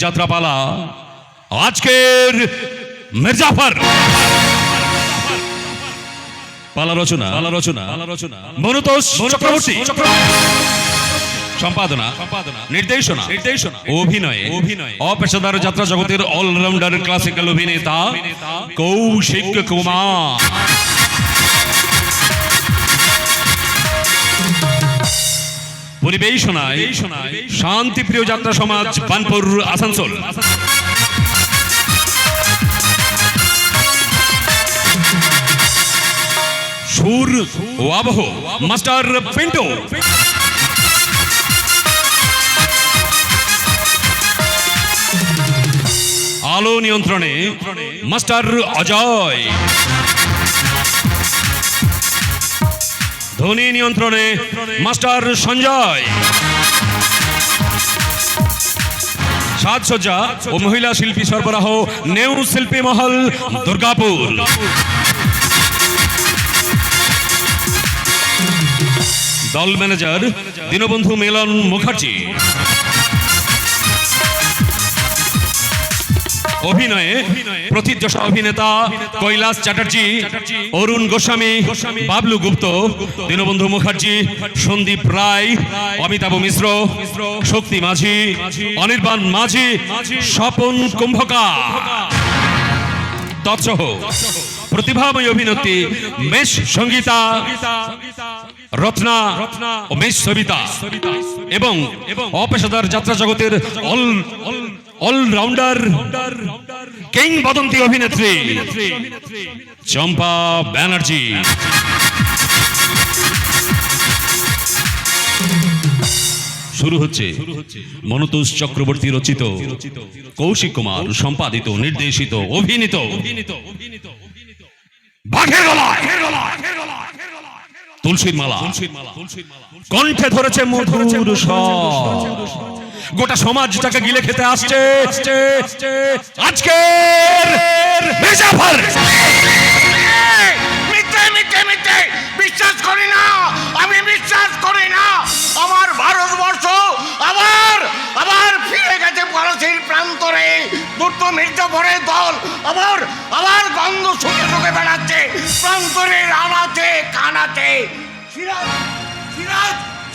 যাত্রাপালা আজকের মির্জাফর। পালা রচনা মনুতোষ চক্রবর্তী, সম্পাদনা নির্দেশনা অভিনয়ে অপেশাদার যাত্রা জগতের অলরাউন্ডার ক্লাসিক্যাল অভিনেতা কৌশিক কুমার। পরিবেশনায় শান্তিপ্রিয় যাত্রা সমাজ, বানপুর, আসানসোল। সুর ও আবহ মাস্টার পিন্টু। আলো নিয়ন্ত্রণে মাস্টার অজয়। ধ্বনি নিয়ন্ত্রণে মাস্টার সঞ্জয়। সাজসজ্জা ও মহিলা শিল্পী সরবরাহ নেউ শিল্পী মহল, দুর্গাপুর। দল ম্যানেজার দীনবন্ধু মিলন মুখার্জি। অভিনয়ে প্রথিতযশা অভিনেতা কৈলাস চ্যাটার্জি, অরুণ গোস্বামী, বাবলু গুপ্ত, দীনবন্ধু মুখার্জি, সন্দীপ রায়, অমিতাভ মিশ্র, শক্তি মাঝি, অনির্বাণ মাঝি, স্বপন কুম্ভকার তৎসহ প্রতিভাময় অভিনেত্রী মেশ সঙ্গীতা, রত্না ও মেশ সবিতা এবং অপেশাদার যাত্রা জগতের অলরাউন্ডার কিংবদন্তি অভিনেত্রী চম্পা ব্যানার্জি। শুরু হচ্ছে মনুতোষ চক্রবর্তী রচিত, কৌশিক কুমার সম্পাদিত, নির্দেশিত, অভিনীত বাঘের গলায় তুলসীর মালা। কণ্ঠে ধরেছে মধুর স্বর, গোটা সমাজটাকে গিলে খেতে আসছে আজকের মির্জাফর। বিশ্বাস করি না, আমি বিশ্বাস করি না। আমার ভারতবর্ষ আবার ফিরে গেছে পলাশির প্রান্তরে। দুটো মির্জাফরের দল আবার গন্ধ শুকে শুকে বেড়াচ্ছে প্রান্তরের আনাতে কানাতে।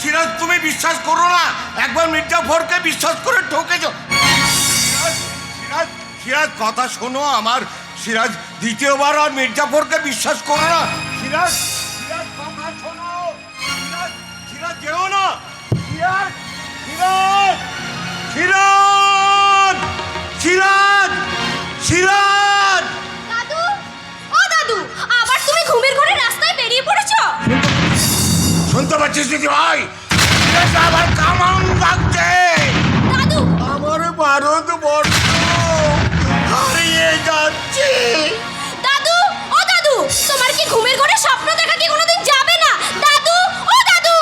সিরাজ, তুমি বিশ্বাস করো না। একবার মির্জাফরকে বিশ্বাস করে ঠকেছ। সিরাজ কথা শোনো আমার। সিরাজ, দ্বিতীয়বার আর মির্জাফরকে বিশ্বাস করো না। সিরাজ কথা শোনো। সিরাজ যেও না। সিরাজ। দাদু, ও দাদু, আবার তুমি ঘুমের ঘরে রাস্তায় বেরিয়ে পড়েছো? শুনতে পাচ্ছিস দিদি ভাই? আবার কামান লাগছে। দাদু, আমার ভারতবর্ষ হারিয়ে যাচ্ছে। দাদু, ও দাদু, তোমার কি ঘুমের ঘরে স্বপ্ন দেখা কি কোনোদিন যাবে না? দাদু, ও দাদু।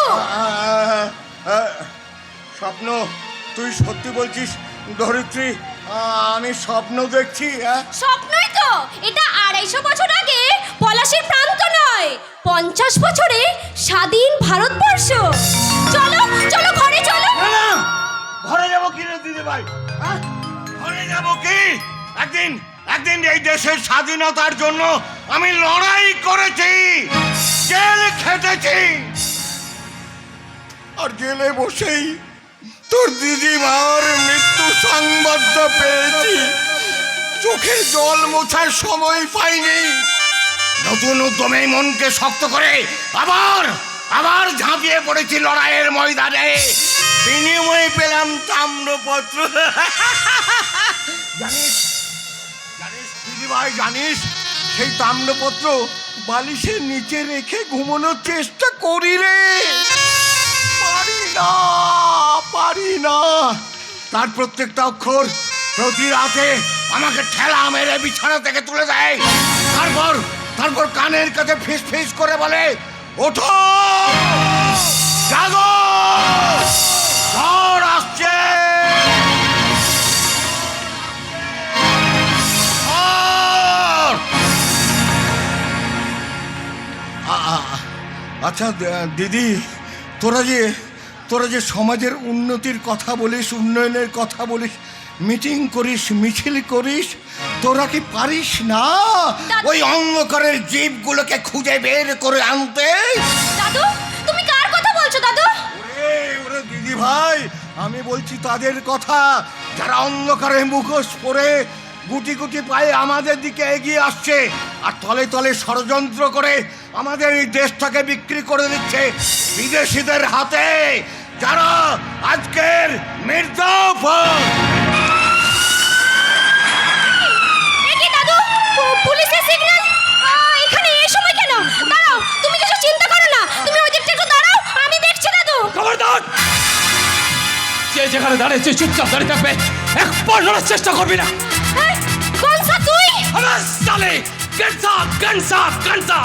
স্বপ্ন? তুই সত্যি বলছিস ধরিত্রী? আমি স্বপ্ন দেখছি? স্বপ্নই তো। এটা 250 বছর আগে পলাশির প্রান্ত নয়, 50 বছরে স্বাধীন ভারতবর্ষ। চলো চলো, ঘরে চলো। না, ঘরে যাবো কি রে দিদি ভাই? ঘরে যাবো কি? একদিন এই দেশের স্বাধীনতার জন্য আমি লড়াই করেছি, জেল খেটেছি, আর জেলে বসেই তোর দিদিমার মৃত্যু সংবাদটা পেয়েছি। চোখের জল মোছার সময় পাইনি। নতুন উদ্যমে মনকে শক্ত করে আবার ঝাঁপিয়ে পড়েছি লড়াইয়ের ময়দানে। বিনিময়ে পেলাম তাম্রপত্র। জানিস দিদিভাই, জানিস সেই তাম্রপত্র বালিশের নিচে রেখে ঘুমানোর চেষ্টা করি রে। পারি না। তার প্রত্যেকটা অক্ষর প্রতি রাতে আমাকে ঠেলা মেরে বিছানা থেকে তুলে দেয়। তারপর কানের কাছে ফিস ফিস করে বলে, ওঠো, জাগো, ঝড় আসছে। আচ্ছা দিদি, তোরা যে সমাজের উন্নতির কথা বলিস, উন্নয়নের কথা বলিস, মিটিং করিস, মিছিল করিস, তোরা কি পারিস না ওই অন্ধকারের জীবগুলোকে খুঁজে বের করে আনতে? দাদু, তুমি কার কথা বলছো দাদু? ওরে ওরে দিদি ভাই, আমি বলছি তাদের কথা যারা অন্ধকারে মুখোশ পরে গুটি গুটি পায়ে আমাদের দিকে এগিয়ে আসছে আর তলে তলে ষড়যন্ত্র করে আমাদের এই দেশটাকে বিক্রি করে দিচ্ছে বিদেশিদের হাতে, যারা আজকের মির্জাফর। এ কি দাদু, পুলিশের সিগন্যাল এখানে এই সময় কেন? দাঁড়াও, তুমি কিছু চিন্তা করো না, তুমি ওই দিকটা একটু দাঁড়াও, আমি দেখছি দাদু। খবরদার! যে যেখানে দাঁড়িয়েছে চুপচাপ দাঁড়িয়ে থাকবে, এক পা নড়ার চেষ্টা করবি না। কনসা তুই? আমার সালে গনসা গনসা গনসা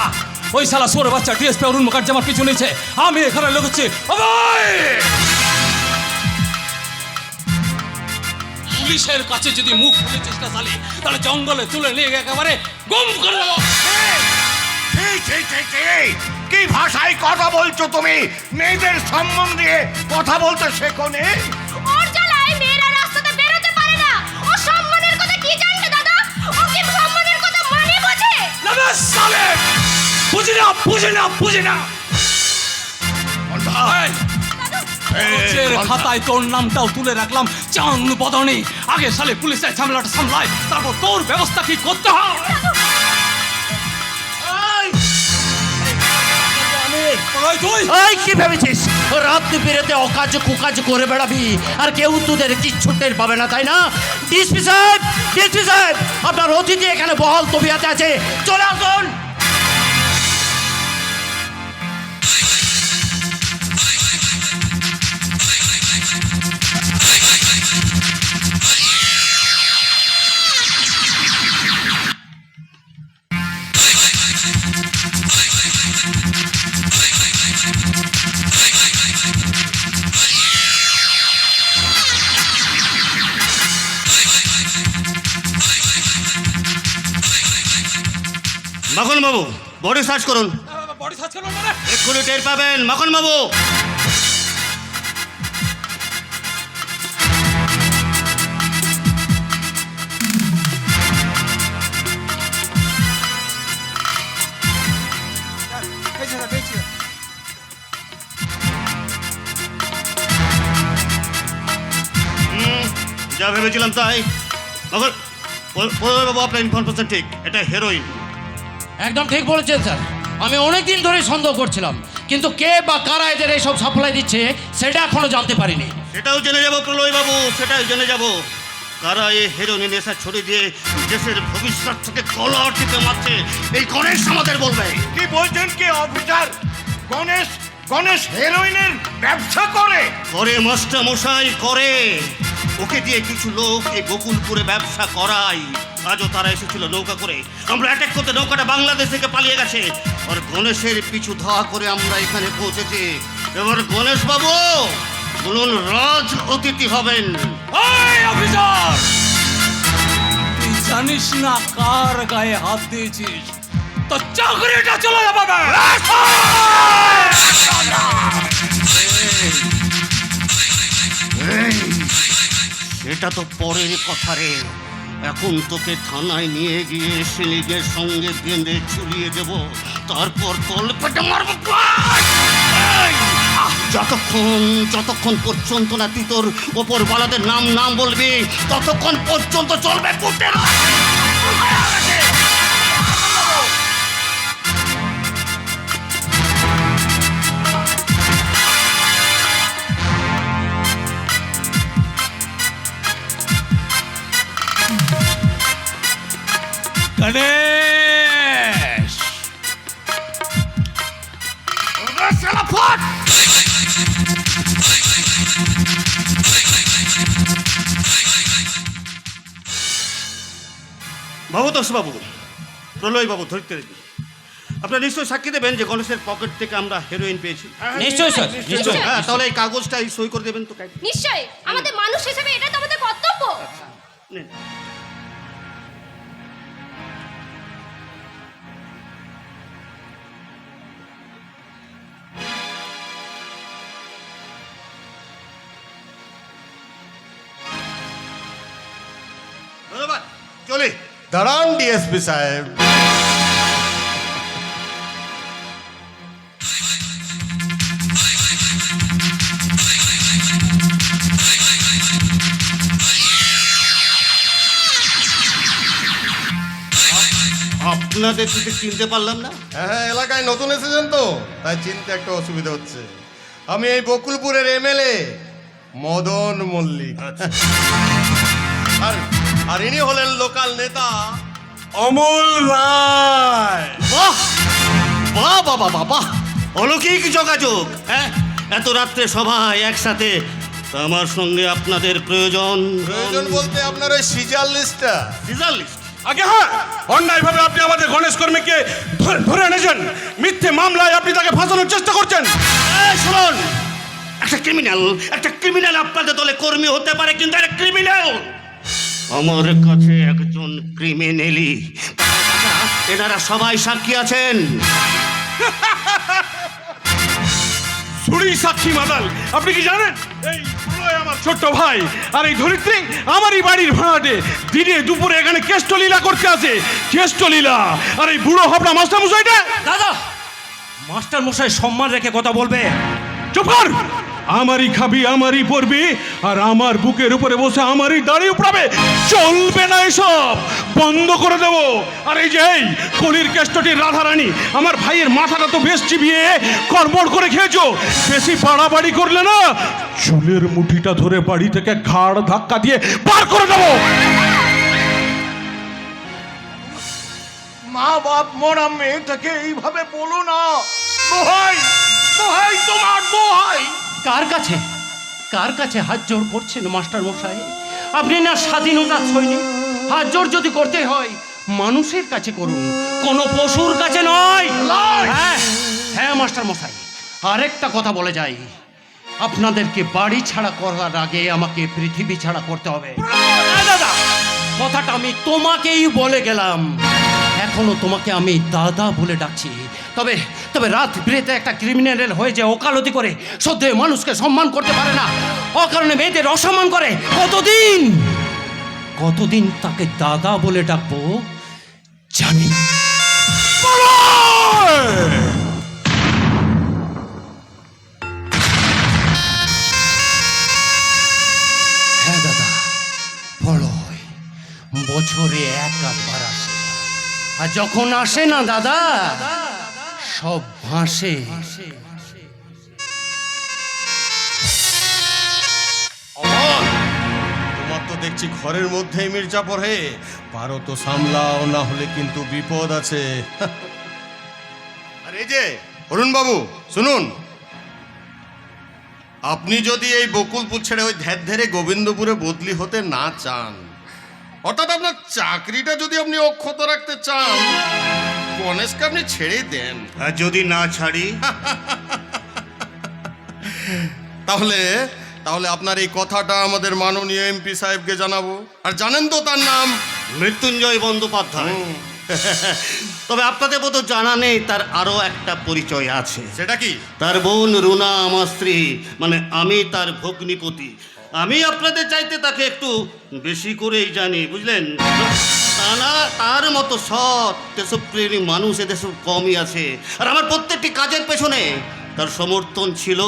ওই শালা সোরে বাচ্চা ডিএসপি অরুণ মুখার্জি আমার পিছু নিয়েছে, আমি এখানে লুকোচ্ছি। পুলিশের কাছে যদি মুখ খুলে চেষ্টা চালি তাহলে জঙ্গলে তুলে নিয়ে একেবারে গুম করে দেবো। কি ভাষায় কথা বলছো তুমি? মেয়েদের সম্মান দিয়ে কথা বলতে শেখো নি? ওর জ্বালায় মেয়েরা রাস্তাতে বেরোতে পারে না। ও সম্মানের কথা কি জানবে দাদা? ও কি সম্মানের কথা মানে বোঝে? না সালে, বুঝি না বুঝি না বুঝি না। কোচের খাতায় তোর নামটাও তুলে রাখলাম চাঁদ বদনি। আগে সালে পুলিশের ঝামেলাটা সামলায়, তারপর তোর ব্যবস্থা কি করতে হয়। এই কি ভেবেছিস রাত বেরোতে অকাজ কুকাজ করে বেড়াবি আর কেউ তোদের কিচ্ছু টের পাবে না, তাই না? ডিএসপি সাহেব, ডিএসপি সাহেব, আপনার অতিথি এখানে বহাল তবিয়াতে আছে, চলে আসুন। মাখন বাবু, বডি সার্চ করুন। বডি সার্চ করুন মানে? এক্ষুনি টের পাবেন মাখন বাবু। যা ভেবেছিলাম তাই। মাখন বাবু, আপনার ইনফরমেশন ঠিক, এটা হেরোইন। একদম ঠিক বলেছেন স্যার, আমি অনেক দিন ধরে সন্দেহ করছিলাম, কিন্তু কে বা কারা এদের এইসব সাপ্লাই দিচ্ছে সেটা এখনো জানতে পারিনি। সেটাও জেনে যাবো প্রলয় বাবু, সেটাই জেনে যাবো। কারা এই হেরোইন নেশা ছড়িয়ে দিয়ে দেশের ভবিষ্যৎটাকে কলর দিতে মারছে, এই গণেশ আমাদের বলবে। কি বলছেন কি অফিসার? গণেশ গণেশ হেরোইনের ব্যবসা করে? করে মাস্টার মশাই করে। ওকে দিয়ে কিছু লোক এই বকুলপুরে ব্যবসা করায়। আজও তারা এসেছিল নৌকা করে, আমরা অ্যাটাক করতে নৌকাটা বাংলাদেশ থেকে পালিয়ে গেছে। আর গণেশের পিছু ধাওয়া করে আমরা এখানে পৌঁছেছি। এবার গণেশ বাবু বলুন, রাজ অতিথি হবেন। ওই অফিসার, তুই জানিস না কার গায়ে হাত দিয়েছিস, তো চাকরিটা চলে যাবে। এটা তো পরের কথা রে। এখন তোকে থানায় নিয়ে গিয়ে সেলিগের সঙ্গে বেঁধে ঝুলিয়ে দেব, তারপর তলপেটে মারবো। যতক্ষণ পর্যন্ত না তুই তোর ওপর বালাদের নাম বলবি, ততক্ষণ পর্যন্ত চলবে কোটের। গণেশ, ভবতোষ বাবু, প্রলয় বাবু, ধরতে দেবী, আপনারা নিশ্চয়ই সাক্ষী দেবেন যে গণেশের পকেট থেকে আমরা হেরোইন পেয়েছি। নিশ্চয়ই স্যার, নিশ্চয়ই। হ্যাঁ, তাহলে এই কাগজটা সই করে দেবেন তো। নিশ্চয়ই, আমাদের মানুষ হিসেবে এটা তো আমাদের কর্তব্য। নেন। চলে। দাঁড়ান ডিএসপি সাহেব। আপনাদের তো ঠিক চিনতে পারলাম না। হ্যাঁ, এলাকায় নতুন এসেছেন তো, তাই চিনতে একটা অসুবিধা হচ্ছে। আমি এই বকুলপুরের এমএলএ মদন মল্লিক। আর আর ইনি হলেন লোকাল নেতা অমল রায়। বাহ বাহ বাহ বাহ বাহ বাহ, অলৌকিক যোগাযোগ। হ্যাঁ, এত রাত্রে সবাই একসাথে। তা আমার সঙ্গে আপনাদের প্রয়োজন প্রয়োজন বলতে আপনার ওই সিজার লিস্টটা। Seizure list? আগে হ্যাঁ, অন্যায়ভাবে আপনি আমাদের গণেশ কর্মীকে ধরে এনেছেন। মিথ্যে মামলায় আপনি তাকে ফাঁসানোর চেষ্টা করছেন। শুনুন, একটা ক্রিমিনাল আপনাদের দলে কর্মী হতে পারে, কিন্তু একটা ক্রিমিনাল আমার কাছে একজন ক্রিমিনালি। এনারা সবাই সাক্ষী আছেন। ছুরি সাক্ষী মাদাল, আপনি কি জানেন এই প্রলয় আমার ছোট্ট ভাই, আর এই ধরিত্রী আমারই বাড়ির ভাড়াটে। দিনে দুপুরে এখানে কেষ্টলীলা করতে আসে, কেষ্টলীলা। আর এই বুড়ো হবড়া মাস্টার মশাইটা। দাদা, মাস্টার মশাই সম্মান রেখে কথা বলবে। চুপ কর! আমারই খাবি, আমারই পড়বি, আর আমার বুকের উপরে বসে আমারই দাড়ি উপড়াবে। চলবে না, এসব বন্ধ করে দেব। আর এই যে এই কলির কেষ্টটির রাধারানী, আমার ভাইয়ের মাথাটা তো বেশ চিবিয়ে কর্মড় করে খেয়েছো। বেশি বাড়াবাড়ি করলে না, চুলের মুঠিটা ধরে বাড়ি থেকে ঘাড় ধাক্কা দিয়ে বার করে দেবো। মা বাপ মরা মেয়েটাকে এইভাবে বলো না। দোহাই দোহাই তোমার, দোহাই। কার কাছে হাত জোড় করছেন মাস্টার মশাই? আপনি না স্বাধীনতার সৈনিক। হাত জোড় যদি করতে হয় মানুষের কাছে করুন, কোনো পশুর কাছে নয়। হ্যাঁ হ্যাঁ মাস্টার মশাই, আরেকটা কথা বলে যাই, আপনাদেরকে বাড়ি ছাড়া করার আগে আমাকে পৃথিবী ছাড়া করতে হবে। দাদা, কথাটা আমি তোমাকেই বলে গেলাম। এখনো তোমাকে আমি দাদা বলে ডাকছি। তবে তবে রাত বিরেতে একটা ক্রিমিনাল হয়ে যে ওকালতি করে সদ্যে মানুষকে সম্মান করতে পারে না, অকারণে মেয়েদের অসম্মান করে, কতদিন তাকে দাদা বলে ডাকবো জানি না। হ্যাঁ দাদা, প্রলয় বছরে এক আধবার আসে, আর যখন আসে না দাদা, সব ভাসে। অমল, তোমার তো দেখছি ঘরের মধ্যেই মির্জাপুর হে। পারো তো সামলাও, না হলে কিন্তু বিপদ আছে। আর এই যে অরুণ বাবু, শুনুন, আপনি যদি এই বকুলপুর ছেড়ে ওই ধেরে গোবিন্দপুরে বদলি হতে না চান, অর্থাৎ আপনার চাকরিটা যদি আপনি অক্ষত রাখতে চান, গণেশকে আপনি ছেড়ে দেন। আর যদি না ছাড়ি? তাহলে তাহলে আপনার এই কথাটা আমাদের মাননীয় এমপি সাহেবকে জানাবো। আর জানেন তো তার নাম মৃত্যুঞ্জয় বন্দ্যোপাধ্যায়। তবে আপনাদের মতো জানা নেই, তার আরো একটা পরিচয় আছে। সেটা কি? তার বোন রুনা আমার স্ত্রী, মানে আমি তার ভগ্নিপতি। আমি আপনাদের চাইতে তাকে একটু বেশি করেই জানি, বুঝলেন? তা না, তার মতো সৎ দেশপ্রেমী মানুষ এদেশে কমই আছে। আর আমার প্রত্যেকটি কাজের পেছনে তার সমর্থন ছিল,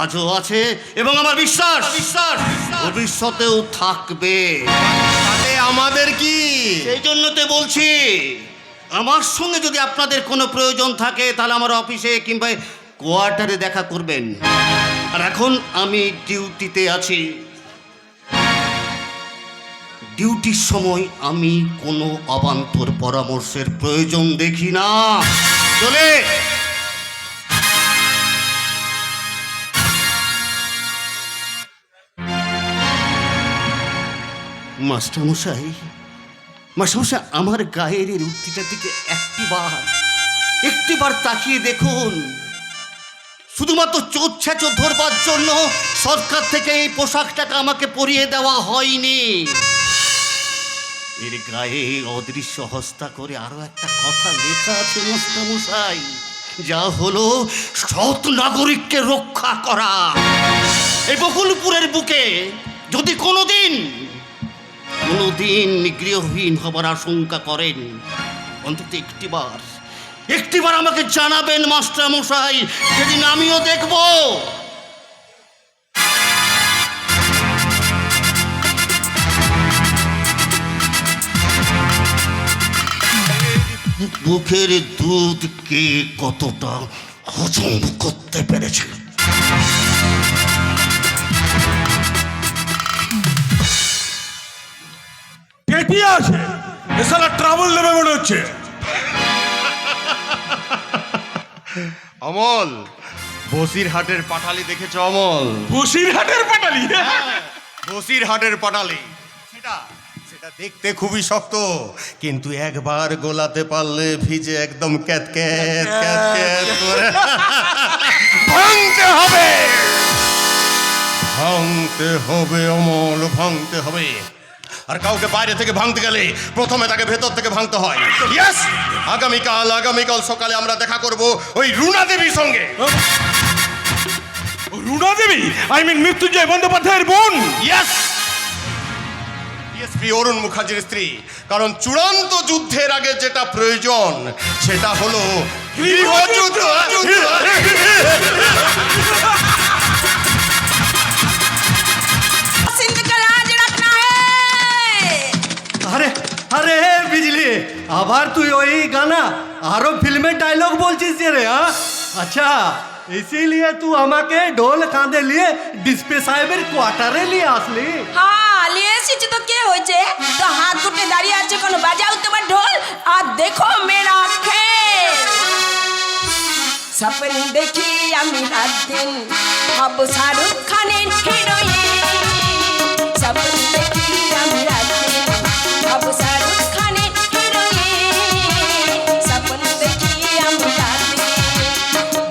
আজও আছে, এবং আমার বিশ্বাস ভবিষ্যতেও থাকবে। তাতে আমাদের কি? সেই জন্যতে বলছি, আমার সঙ্গে যদি আপনাদের কোনো প্রয়োজন থাকে তাহলে আমার অফিসে কিংবা কোয়ার্টারে দেখা করবেন। আর এখন আমি ডিউটিতে আছি। ডিউটির সময় আমি কোনো অবান্তর পরামর্শের প্রয়োজন দেখি না। চলে মাস্টারমশাই, আমার গায়ের এই রুটিটার দিকে একটিবার তাকিয়ে দেখুন। শুধুমাত্র চোট ছেঁচো ধরবার জন্য সরকার থেকে এই পোশাকটাকে আমাকে পরিয়ে দেওয়া হয়নি। এর গায়ে অদৃশ্য হস্তা করে আরো একটা কথা লেখা আছে মাস্টারমশাই, যা হলো সৎ নাগরিককে রক্ষা করা। এই বকুলপুরের বুকে যদি কোনোদিন কোনোদিন গৃহহীন হবার আশঙ্কা করেন, অন্তত একটিবার আমাকে জানাবেন মাস্টার মশাই, সেদিন আমিও দেখব। বুকের দুধ কে কতটা হজম করতে পেরেছে। পেটি আছে এসালা ট্রাবল নেবে মনে হচ্ছে। অমল, বসিরহাটের পাটালি দেখেছ অমল? বসিরহাটের পাটালি? বসিরহাটের পাটালি সেটা সেটা দেখতে খুবই শক্ত, কিন্তু একবার গোলাতে পারলে ভিজে একদম ক্যাত ক্যাত ক্যাত ক্যাত করে ভাঙতে হবে, ভাঙতে হবে অমল, ভাঙতে হবে। আর কাউকে বাইরে থেকে ভাঙতে গেলে প্রথমে তাকে ভেতর থেকে ভাঙতে হয়। ইয়েস, আগামীকাল সকালে আমরা দেখা করব ওই রুনা দেবীর সঙ্গে। রুনা দেবী? আই মিন মৃত্যুঞ্জয় বন্দ্যোপাধ্যায়ের বোন? ইয়েস, ডিএসপি অরুণ মুখার্জির স্ত্রী। কারণ চূড়ান্ত যুদ্ধের আগে যেটা প্রয়োজন সেটা হলো গৃহযুদ্ধ। अरे अरे बिजली आभार तू वही गाना आरो फिल्में डायलॉग बोलছিস রে? हाँ अच्छा, इसीलिए तू আমাকে ঢোল কাঁধে নিয়ে ডিসপে সাহেবের কোয়ার্টারে নিয়ে আসলি? হ্যাঁ, নিয়ে এসেছি তো কি হয়েছে? তো হাত দুটো দাঁড়িয়ে আছে কেন? বাজাও তোমার ঢোল আর দেখো মেরা খেল। স্বপ্ন দেখি আমি রাত দিন হব শাহরুখ খানের হিরোইন। স্বপ্ন দেখি আমি রাত দিন হব শাহরুখ খানের হিরোইন। স্বপ্ন দেখি আমি রাত দিন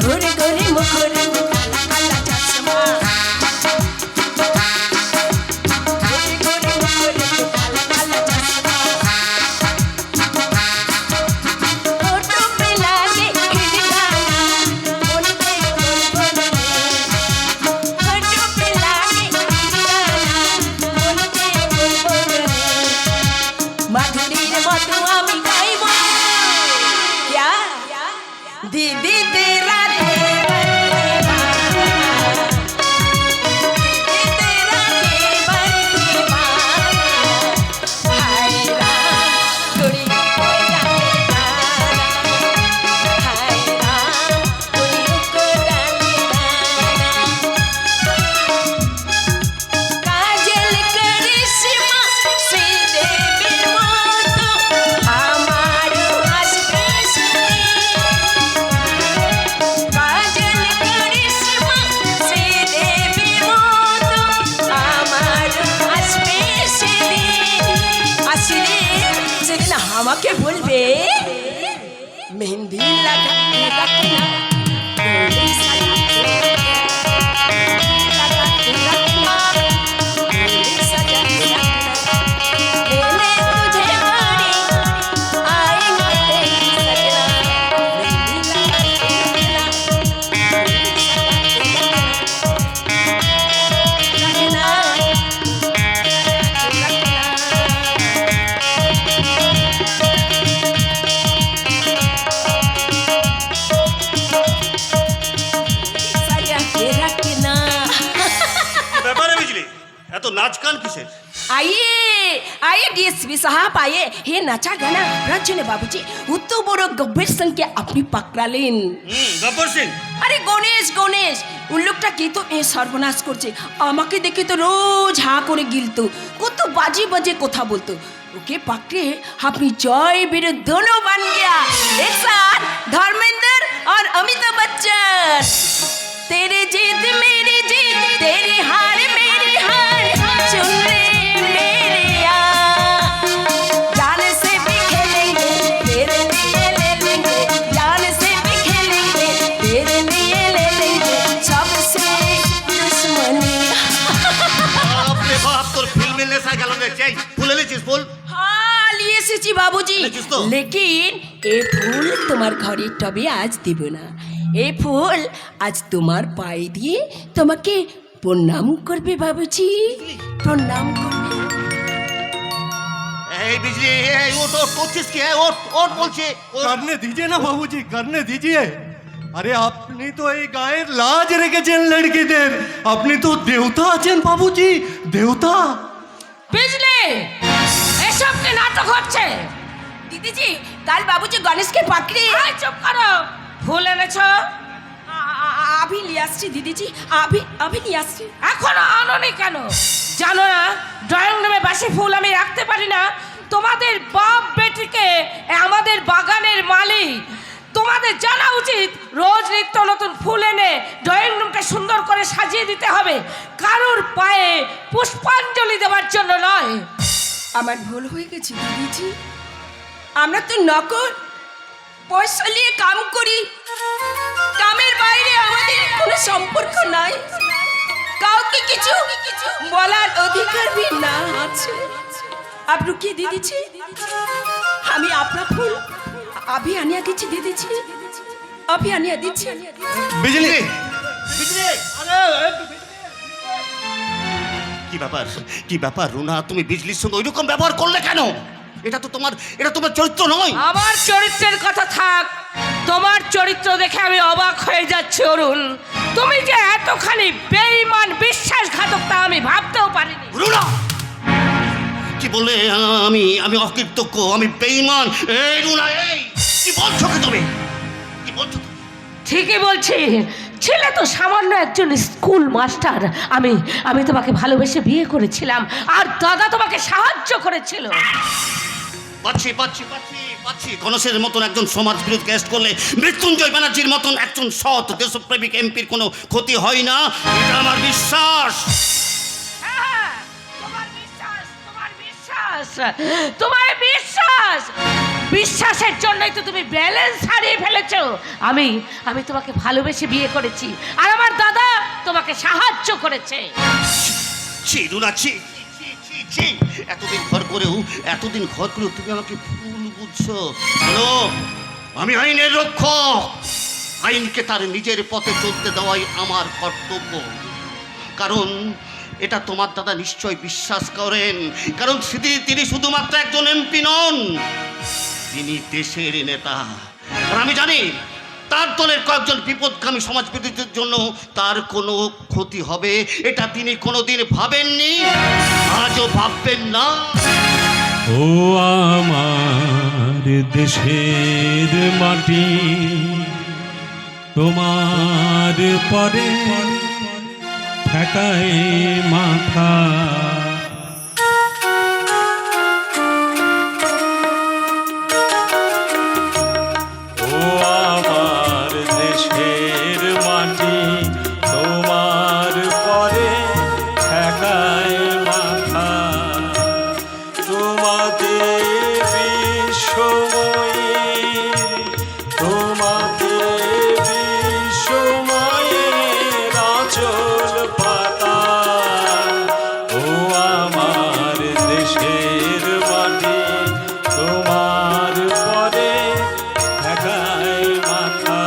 ঘুরে ঘুরে মুখর কালা কালা চশমা। ঘুরে ঘুরে মুখর কালা কালা চশমা। ফটো पे लागे खिड़काना बोलते बोलते। फटो पे लागे खिड़काना बोलते बोलते। माधुरीर मतो आमी गाइब क्या दीदी तेरा देवा, दीदी तेरा देवर दीवाना। हाय राम तोरी को डाले दाना, हाय राम तोरी को डाले दाना। काजल करिश्मा से देवीर मतो আমার হাসবে শুনে। কাজল করিশ্মা সে দেবীর মতো আমার হাসবে সেদিন। আসলে সেদিন আমাকে বলবে মেহেন্দি লাগাতে রাখনা ডোলে সাজাতে লাগাতে রাখনা डोले सजाते रखना। लेने तुझे मोरी आएंगे तेरी सजना। मेहंदी लगाते रखना डोले सजाते रखना सजाते रखना। ব্যাপারে বিজলি এত নাচ গান কিসের? आइए आइए डीएसपी साहब आइए। हे नाचा गाना রাজনে বাবুজি উত্ত বড় গব্বর সিংকে আপনি পাকড়ালেন। গব্বর সিং? আরে গণেশ গণেশ, ওই লোকটা কি তো এ সর্বনাশ করছে। আমাকে দেখে তো রোজ হাঁ করে গিলতো, কত বাজে বাজে কথা বলতো। ওকে পাকড়ে আপনি জয় বীর दोनों बन गया एक साथ, धर्मेंद्र और अमिताभ बच्चन। तेरी जीत मेरी जीत, तेरी हार मेरी हार, सुन ले मेरे यार। जान से भी खेलेंगे तेरे लिए ले लेंगे, जान से भी खेलेंगे तेरे लिए ले लेंगे, सबसे दुश्मनी। বাপরে বাপ, তোর ফিল্মে নেশা গেল দেখছি। এই ফুল এনেছিস? ফুল? हाँ लिए এসেছি বাবুজি, এনেছিস তো? लेकिन এই ফুল তোমার ঘরের টবে আজ দেব না। এই ফুল আজ তোমার পায়ে দিয়ে তোমাকে প্রণাম করবে বাবুজি, প্রণাম করবে। এই बिजली এই ওট ওট করছিস কি ওট ওট বলছি करने दीजिए ना बाबूजी, करने दीजिए। अरे আপনি তো এই গায়ের লাজ রেখেছেন লড়কিদের, আপনি তো দেবতা আছেন বাবুজি, দেবতা। বিজলি, এসব কি নাটক হচ্ছে? দিদিজি, কাল বাবুজি গণেশকে পাকড়ে চুপ করো। ফুল এনেছো? আভি নিয়ে আসছি দিদিজি, আভি নিয়ে আসছি। এখনো আনোনি কেন? জানো না ড্রয়িং রুমে বাসি ফুল আমি রাখতে পারি না? তোমাদের বাপ বেটিকে আমাদের বাগানের মালিক, তোমাদের জানা উচিত রোজ নিত্য নতুন ফুল এনে ড্রয়িং রুমটা সুন্দর করে সাজিয়ে দিতে হবে, কারোর পায়ে পুষ্পাঞ্জলি দেওয়ার জন্য নয়। আমার ভুল হয়ে গেছে দিদিজি, আমরা তো নকল, পয়সা নিয়ে কাম করি, কামের বাইরে আমাদের কোনো সম্পর্ক নাই, কাউকে কিছু বলার অধিকার भी না আছে। आप रुकिए दीदी जी, আমি আপনার ফুল अभी আনিয়া দিচ্ছি দিদি জি, अभी আনিয়া দিচ্ছি। बिजली बिजली কি ব্যাপার রুনা, তুমি বিজলির সঙ্গে ওইরকম ব্যবহার করলে কেন? এটা তোমার চরিত্র নয়। আমার চরিত্রের কথা থাক, তোমার চরিত্র দেখে আমি অবাক হয়ে যাচ্ছি অরুণ। তুমি যে এতখানি বেঈমান বিশ্বাসঘাতক তা আমি ভাবতেও পারিনি। রুনা কি বললে? আমি অকৃতজ্ঞ, আমি বেঈমান? এই রুনা, এই কি বলছো তুমি? কি বলছো? ঠিকই বলছি, ছেলে তো সামান্য একজন স্কুল মাস্টার। আমি তোমাকে ভালোবেসে বিয়ে করেছিলাম, আর দাদা তোমাকে সাহায্য করেছিল। পাচ্ছি গণেশের মতন একজন সমাজ বিরোধী কেস করলে মৃত্যুঞ্জয় ব্যানার্জির মতন একজন সৎ দেশপ্রেমিক এমপির কোনো ক্ষতি হয় না, এটা আমার বিশ্বাস। তোমার বিশ্বাসের জন্যই তো তুমি ব্যালেন্স হারিয়ে ফেলেছো। আমি তোমাকে ভালোবেসে বিয়ে করেছি, আর আমার দাদা তোমাকে সাহায্য করেছে। এতদিন ঘর করেও তুমি আমাকে ভুল বুঝছো। বলো, আমি আইনের রক্ষক, আইনকে তার নিজের পথে চলতে দেওয়াই আমার কর্তব্য। কারণ এটা তোমার দাদা নিশ্চয় বিশ্বাস করেন, কারণ তিনি শুধুমাত্র একজন এমপি নন, তিনি দেশের নেতা। আর আমি জানি তার দলের কয়েকজন বিপদগামী সমাজবিরোধীদের জন্য তার কোনো ক্ষতি হবে, এটা তিনি কোনোদিন ভাবেননি, আজও ভাববেন না। ও আমার দেশের মাটি, তোমার পরে ঠেকায় মাথা, ও আমার দেশের মাটি, তোমার পরে ঠেকায় মাথা, তোমাতে বিশ্বময়ীর, তোমাতে বিশ্বময়ীর আঁচল পাতা, ও আমার দেশের মাটি, তোমার পরে ঠেকায় মাথা।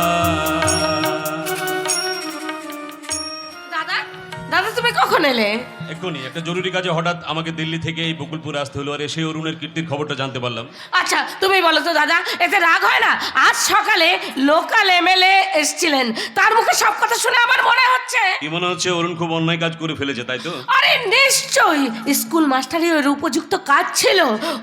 দাদা তুমি কখন এলে? এক্ষুনি একটা জরুরি কাজে হঠাৎ আমাকে দিল্লি থেকে এই বকুলপুরে আসতে হলো, আর এসে অরুণের কীর্তির খবরটা জানতে পারলাম। আচ্ছা তুমি বলো তো দাদা, এতে রাগ হয় না? আজ সকালে লোকাল এমএলএ এসেছিলেন, তার মুখে সব কথা শুনে আমার মনে হচ্ছে কি মনে হচ্ছে? অরুণ খুব অন্যায় কাজ করে ফেলেছে, তাই তো? আরে নিশ্চয়ই, স্কুল মাস্টারই ওর উপযুক্ত কাজ ছিল,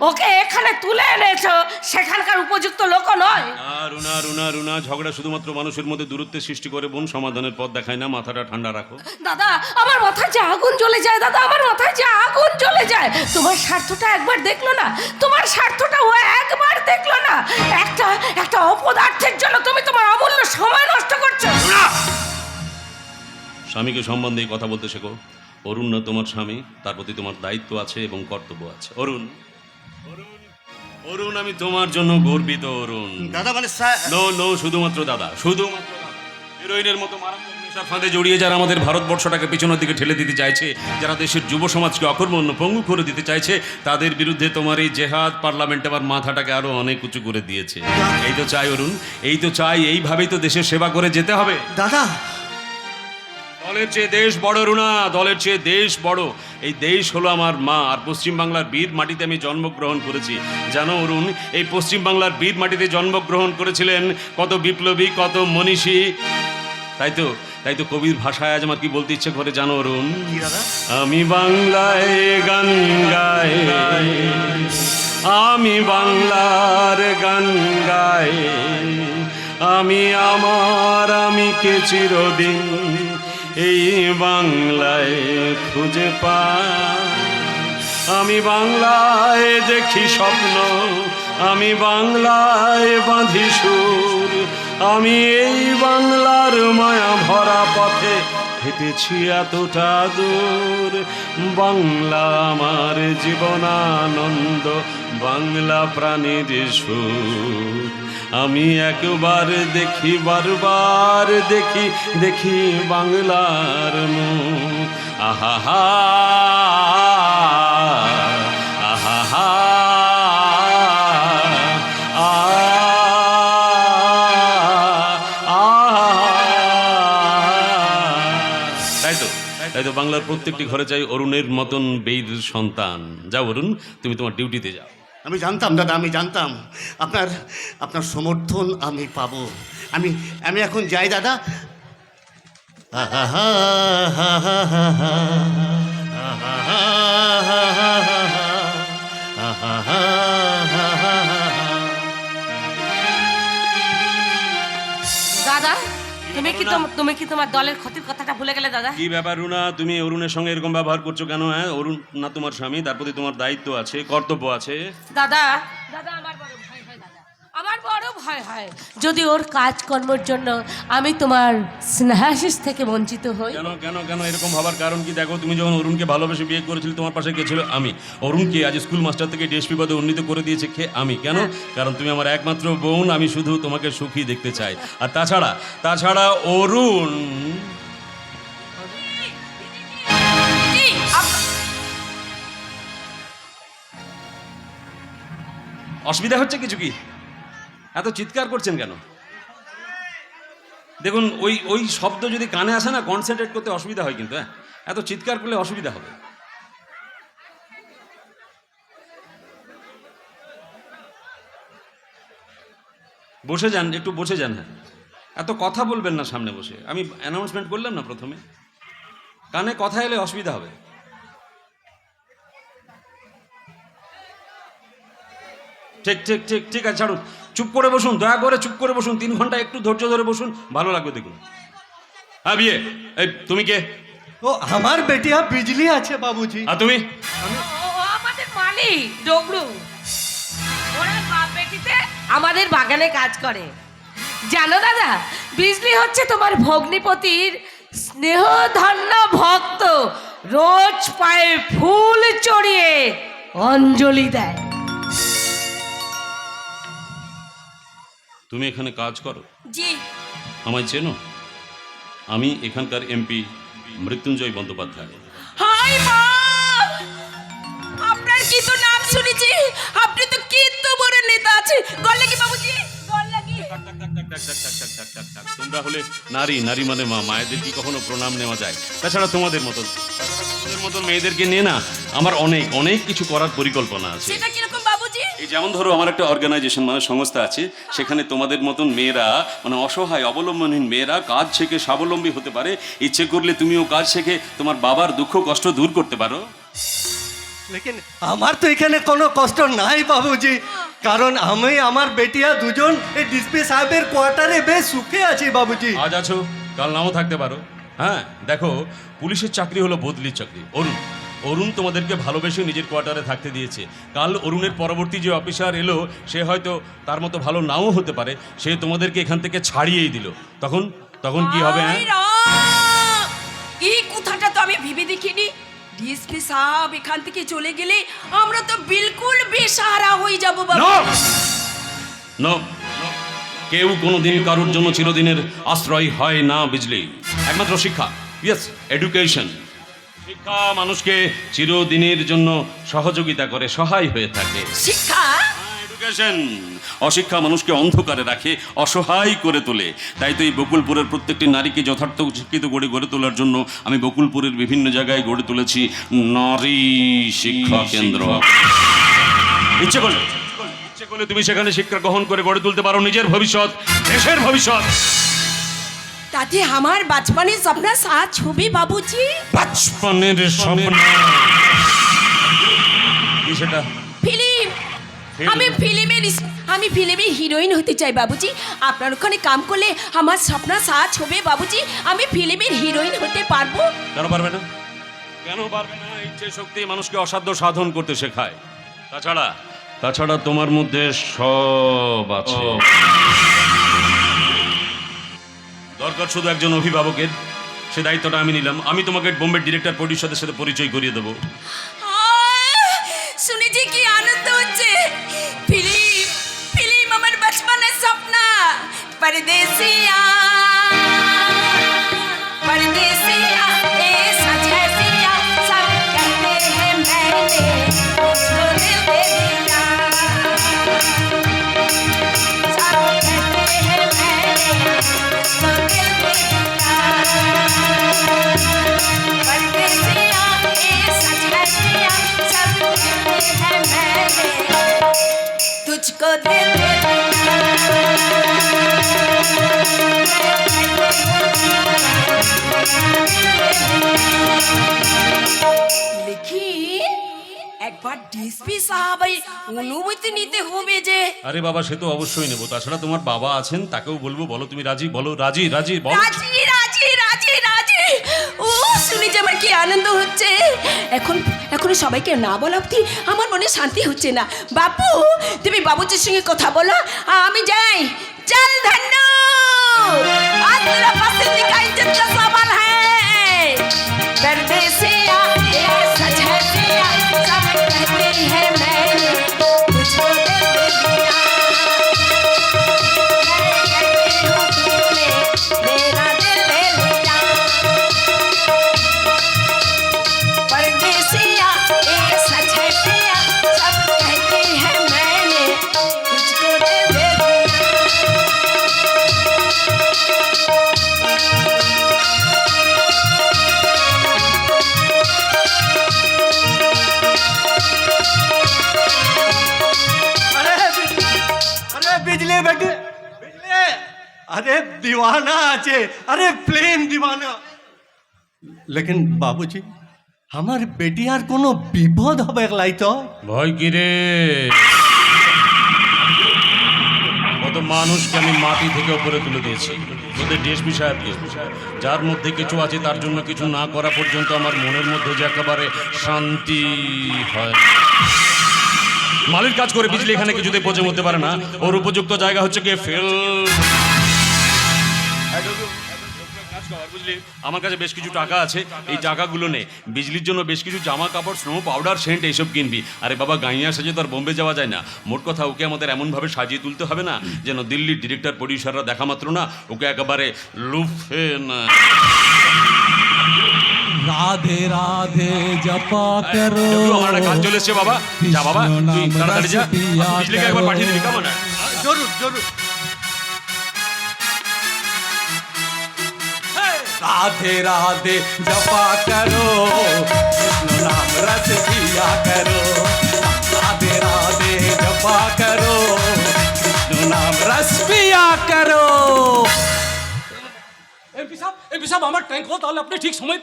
ওকে এখানে তুলে এনেছো, সেখানকার উপযুক্ত লোক নয়। রুনা রুনা রুনা, ঝগড়া শুধুমাত্র মানুষের মধ্যে দূরত্বের সৃষ্টি করে, বোন, সমাধানের পথ দেখায় না। মাথাটা ঠান্ডা রাখো। দাদা আমার মাথায় যে আগুন জ্বলে যায়, দাদা আমার মাথায় যে আগুন জ্বলে যায়। তোমার স্বার্থটা একবার দেখলো না? তোমার স্বার্থটা ও একবার দেখলো না? একটা অপদার্থের জন্য তুমি তোমার অমূল্য সময় নষ্ট করছো। স্বামীকে সম্মান দিয়ে কথা বলতে শেখো। অরুণ না তোমার স্বামী, তার প্রতি তোমার দায়িত্ব আছে এবং কর্তব্য আছে। অরুণ, অরুণ, আমি তোমার জন্য গর্বিত। অরুণ দাদা মানে স্যার, নো, শুধুমাত্র দাদা, শুধুমাত্র দাদা। হিরোইনের মতো মারাত্মক নেশার ফাঁদে জড়িয়ে যারা আমাদের ভারতবর্ষটাকে পিছনের দিকে ঠেলে দিতে চাইছে, যারা দেশের যুব সমাজকে অকর্মণ্য পঙ্গু করে দিতে চাইছে, তাদের বিরুদ্ধে তোমার এই জেহাদ পার্লামেন্ট আমার মাথাটাকে আরো অনেক উঁচু করে দিয়েছে। এই তো চাই অরুণ, এই তো চাই, এইভাবেই তো দেশের সেবা করে যেতে হবে। দাদা দলের চেয়ে দেশ বড় রুনা, দলের চেয়ে দেশ বড়। এই দেশ হলো আমার মা, আর পশ্চিমবাংলার বীর মাটিতে আমি জন্মগ্রহণ করেছি। জানো অরুণ, এই পশ্চিমবাংলার বীর মাটিতে জন্মগ্রহণ করেছিলেন কত বিপ্লবী, কত মনীষী। তাই তো কবির ভাষায় আজ আমার কি বলতে ইচ্ছে করে জানো অরুণ? কি দাদা? আমি বাংলায় গান গাই, আমি বাংলার গান গাই, আমি আমি কে চিরদিন এই বাংলায় খুঁজে পাই। আমি বাংলায় দেখি স্বপ্ন, আমি বাংলায় বাঁধি সুর, আমি এই বাংলার মায়া ভরা পথে হেঁটেছি এতটা দূর। বাংলা আমার জীবনানন্দ, বাংলা প্রাণীর সুর। আমি একবার দেখি, বারবার দেখি, দেখি বাংলার মুখ। আহা আহা তাই তো বাংলার প্রত্যেকটি ঘরে চাই অরুণের মতন বীর সন্তান। যাও অরুণ, তুমি তোমার ডিউটিতে যাও। আমি জানতাম দাদা, আমি জানতাম আপনার সমর্থন আমি পাবো। আমি এখন যাই দাদা। দাদা, তুমি কি তোমার দলের ক্ষতির কথাটা ভুলে গেলে দাদা? কি ব্যাপার রুনা, তুমি অরুণের সঙ্গে এরকম ব্যবহার করছো কেন? হ্যাঁ, অরুণ না তোমার স্বামী, তার প্রতি তোমার দায়িত্ব আছে, কর্তব্য আছে। দাদা আমার বড় ভয় হয় দাদা, আমার বড় ভয় হয় যদি ওর কাজকর্মের জন্য আমি তোমার স্নেহাশিস থেকে বঞ্চিত হই। কেন কেন কেন এরকম হবার কারণ কি? দেখো, তুমি যখন অরুণকে ভালোবেসে বিয়ে করেছিলে তোমার পাশে কে ছিল? আমি। অরুণকে আজ স্কুল মাস্টার থেকে ডিএসপি পদে উন্নীত করে দিয়েছে কে? আমি। কেন? কারণ তুমি আমার একমাত্র বোন, আমি শুধু তোমাকে সুখী দেখতে চাই। আর তাছাড়া অরুণ অসুবিধা হচ্ছে কিছু কি? এত চিৎকার করছেন কেন? দেখুন, ওই শব্দ যদি কানে আসে না, কনসেন্ট্রেট করতে অসুবিধা হয় কিন্তু। হ্যাঁ, এত চিৎকার করলে অসুবিধা হবে। বসে যান, একটু বসে যান। হ্যাঁ, এত কথা বলবেন না সামনে বসে। আমি অ্যানাউন্সমেন্ট করলাম না প্রথমে, কানে কথা এলে অসুবিধা হবে। ঠিক ঠিক ঠিক ঠিক আছে, ছাড়ুন, চুপ করে বসুন, দয়া করে চুপ করে বসুন। 3 ঘন্টা একটু ধৈর্য ধরে বসুন, ভালো লাগবে দেখুন। হ্যাঁ বিয়ে, এই তুমি কে? ও আমার বেটিয়া বিজলি আছে বাবুজি। আর তুমি? ও আমাদের মালিক ডগরু, ওরা বাপ বেটিতে আমাদের বাগানে কাজ করে। জানো দাদা, বিজলি হচ্ছে তোমার ভগ্নিপতির স্নেহধন্য ভক্ত, রোজ পায়ে ফুল চড়িয়ে অঞ্জলি দেয়। তুমি এখানে কাজ করো? জি। আমায় চেনো? আমি এখানকার এমপি মৃত্যুঞ্জয় বন্দ্যোপাধ্যায়। হাই মা, আপনার কি তো নাম শুনেছি, আপনি তো কি তো বড় নেতা আছে। গল লাগি বাবুজি, গল লাগি। তোমরা হলে নারী মানে মা, মায়েদের কি কখনো প্রণাম নেওয়া যায়? তাছাড়া তোমাদের মতন মেয়েদেরকে নিয়ে না আমার অনেক কিছু করার পরিকল্পনা আছে। সেটা কিরকম বাবুজি? এই যেমন ধরো, আমার একটা অর্গানাইজেশন মানে সংস্থা আছে, সেখানে তোমাদের মতন মেয়েরা মানে অসহায় অবলম্বনহীন মেয়েরা কাজ শিখে স্বাবলম্বী হতে পারে। ইচ্ছে করলে তুমিও কাজ শিখে তোমার বাবার দুঃখ কষ্ট দূর করতে পারো। লেকিন আমার তো এখানে কোনো কষ্ট নাই বাবুজি, কারণ আমি আমার বেটিয়া দুজন এই ডিসপি সাহেবের কোয়ার্টারে বেশ সুখে আছি বাবুজি। আজ আছো, কাল নাও থাকতে পারো। হ্যাঁ দেখো, পুলিশের চাকরি হলো বদলির চাকরি। অরুণ তোমাদেরকে ভালোবেসে নিজের কোয়ার্টারে থাকতে দিয়েছে। কাল অরুণের পরবর্তী যে অফিসার এলো, সে হয়তো তার মতো ভালো নাও হতে পারে, সে তোমাদেরকে এখান থেকে ছাড়িয়েই দিল। তখন কি হবে? হ্যাঁ, এই কথাটা তো আমি ভেবে দেখিনি। ডিএসপি সাহেব এখান থেকে চলে গেলে আমরা তো বিলকুল বেসাহারা হয়ে যাব বাবু। নো, কেউ কোনোদিন কারোর জন্য চিরদিনের আশ্রয় হয় না বিজলি। একমাত্র শিক্ষা, ইয়েস, এডুকেশন। শিক্ষা মানুষকে চিরদিনের জন্য সহযোগিতা করে, সহায় হয়ে থাকে। শিক্ষা? অশিক্ষা মানুষকে অন্ধকারে রাখে, অসহায় করে তোলে। তাই তো এই বকুলপুরের প্রত্যেকটি নারীকে যথার্থ শিক্ষিত গড়ে তোলার জন্য আমি বকুলপুরের বিভিন্ন জায়গায় গড়ে তুলেছি নারী শিক্ষা কেন্দ্র। ইচ্ছে করলে তুমি সেখানে শিক্ষা গ্রহণ করে গড়ে তুলতে পারো নিজের ভবিষ্যৎ, দেশের ভবিষ্যৎ। তাতে আমার বাচপানের স্বপ্ন সাথ ছবি বাবুজি। বাচপনের স্বপ্ন কি সেটা? ফিল্ম। আমি ফিল্মের হিরোইন হতে চাই বাবুজি। আপনার ওখানে কাম করলে আমার স্বপ্ন সাথ হবে বাবুজি। আমি ফিল্মের হিরোইন হতে পারবো। কেন পারবে না? কেন পারবে না? ইচ্ছে শক্তি মানুষকে অসাধ্য সাধন করতে শেখায়। তাছাড়া তোমার মধ্যে সব আছে। দরকার শুধু একজন অভিভাবকের। সে দায়িত্বটা আমি নিলাম। আমি তোমাকে বোম্বে ডিরেক্টর প্রডিউসারদের সাথে পরিচয় করিয়ে দেবো। শুনে যে কি আনন্দ হচ্ছে। ফিল্ম আমার বচপনের স্বপ্ন। परदेसिया परदेसिया ए सजसिया सब कहते हैं मैंने उसको दिल दे दिया। सब कहते हैं मैंने उसको दिल दे दिया। परदेसिया ए सजसिया सब कहते हैं मैंने तुझको दिल दे दिया। लेकिन एक बार डीएसपी साहब অনুমতি নিতে হবে যে। আরে বাবা, সে তো অবশ্যই নেবো। তাছাড়া তোমার বাবা আছেন, তাকেও বলবো। বলো তুমি রাজি? বলো রাজি বলো। রাজি রাজি রাজি রাজি। ও শুনে যে আমার কি আনন্দ হচ্ছে। এখন সবাইকে না বলা অবধি আমার মনে শান্তি হচ্ছে না। বাপু, তুমি বাবুজির সঙ্গে কথা বলো, আমি যাই। चल धन्नो, आज तेरा पसंदीदा इज्जत का सवाल है। परदेसिया ये सच है सिया सब कहते हैं मैंने तुझको दिल दे दिया। मैं कहती हूँ तूने मेरा दिल ले लिया। परदेसिया ये सच है सिया सब कहते हैं मैंने तुझको दिल दे दिया। बिजली बेटे, बिजली, अरे दीवाना आचे, अरे प्लेन दीवाना। लेकिन बाबूजी हमार बेटियार कोनो विपद হবে লাই তো। ভয় কি রে? কত মানুষকে আমি মাটি থেকে উপরে তুলে দিয়েছি। ওদের ডিএসপি সাহেবকে, যার মধ্যে কিছু আছে তার জন্য কিছু না করা পর্যন্ত আমার মনের মধ্যে যে একেবারে শান্তি হয়। মালির কাজ করে বিজলি এখানে কিছুতে পৌঁছে মতে পারে না। ওর উপযুক্ত জায়গা হচ্ছে কি ফেল। বুঝলি, আমার কাছে বেশ কিছু টাকা আছে। এই টাকাগুলো নে, বিজলির জন্য বেশ কিছু জামা কাপড়, স্নো পাউডার, সেন্ট এইসব কিনবি। আরে বাবা, গাইয়া সাজে তো আর বোম্বে যাওয়া যায় না। মোট কথা, ওকে আমাদের এমনভাবে সাজিয়ে তুলতে হবে না যেন দিল্লির ডিরেক্টর প্রডিউসাররা দেখা মাত্র না ওকে একেবারে লুফে না। রাধে রাধে জপা করো। আমার একটা কাজ চলে এসছে বাবা। যা বাবা, তুই তাড়াতাড়ি যা। বিজলিকে একবার পাঠিয়ে দিবি, কেমন? জরুর জরুর। राधे राधे जपा करो, कृष्ण नाम रस पिया करो। राधे राधे जपा करो, कृष्ण नाम रस पिया करो। এমপি সাহেব, আমার ট্যাঙ্ক তাহলে আপনি ঠিক সময়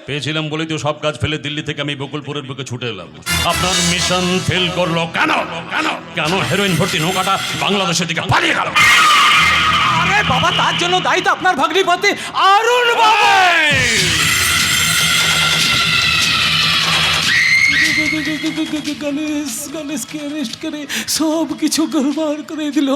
পেয়েছিলাম বলেই তো সব কাজ ফেলে দিল্লি থেকে আমি বকুলপুরের বুকে ছুটে এলাম। আপনার মিশন ফেল করলো কেন? কেন হেরোইন ভর্তি নৌকাটা বাংলাদেশের দিকে পালিয়ে গেল? আরে বাবা, তার জন্য দায়ী তো আপনার ভাগ্নিপতি অরুণ বাবু। গণেশ কে অ্যারেস্ট করে সব কিছু গড়বড় করে দিল।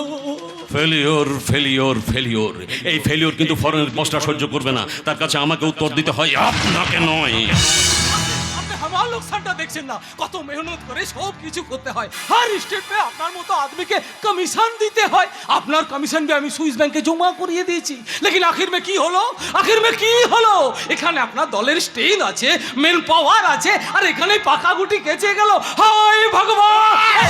ফেলিওর। এই ফেলিওর কিন্তু ফরেনের পোস্টার সহ্য করবে না। তার কাছে আমাকে উত্তর দিতে হয়, আপনাকে নয়। আমার লোকসানটা দেখছেন না? কত মেহনত করে সব কিছু করতে হয়। হর স্টেট পে আপনার মতো আদমিকে কমিশন দিতে হয়। আপনার কমিশন भी আমি সুইস ব্যাংকে জমা করিয়ে দিয়েছি। লেকিন আখির মে কি হলো? এখানে আপনার দলের স্টেইন আছে, মেন পাওয়ার আছে, আর এখানে পাকা গুটি কেচে গেল। হায় ভগবান!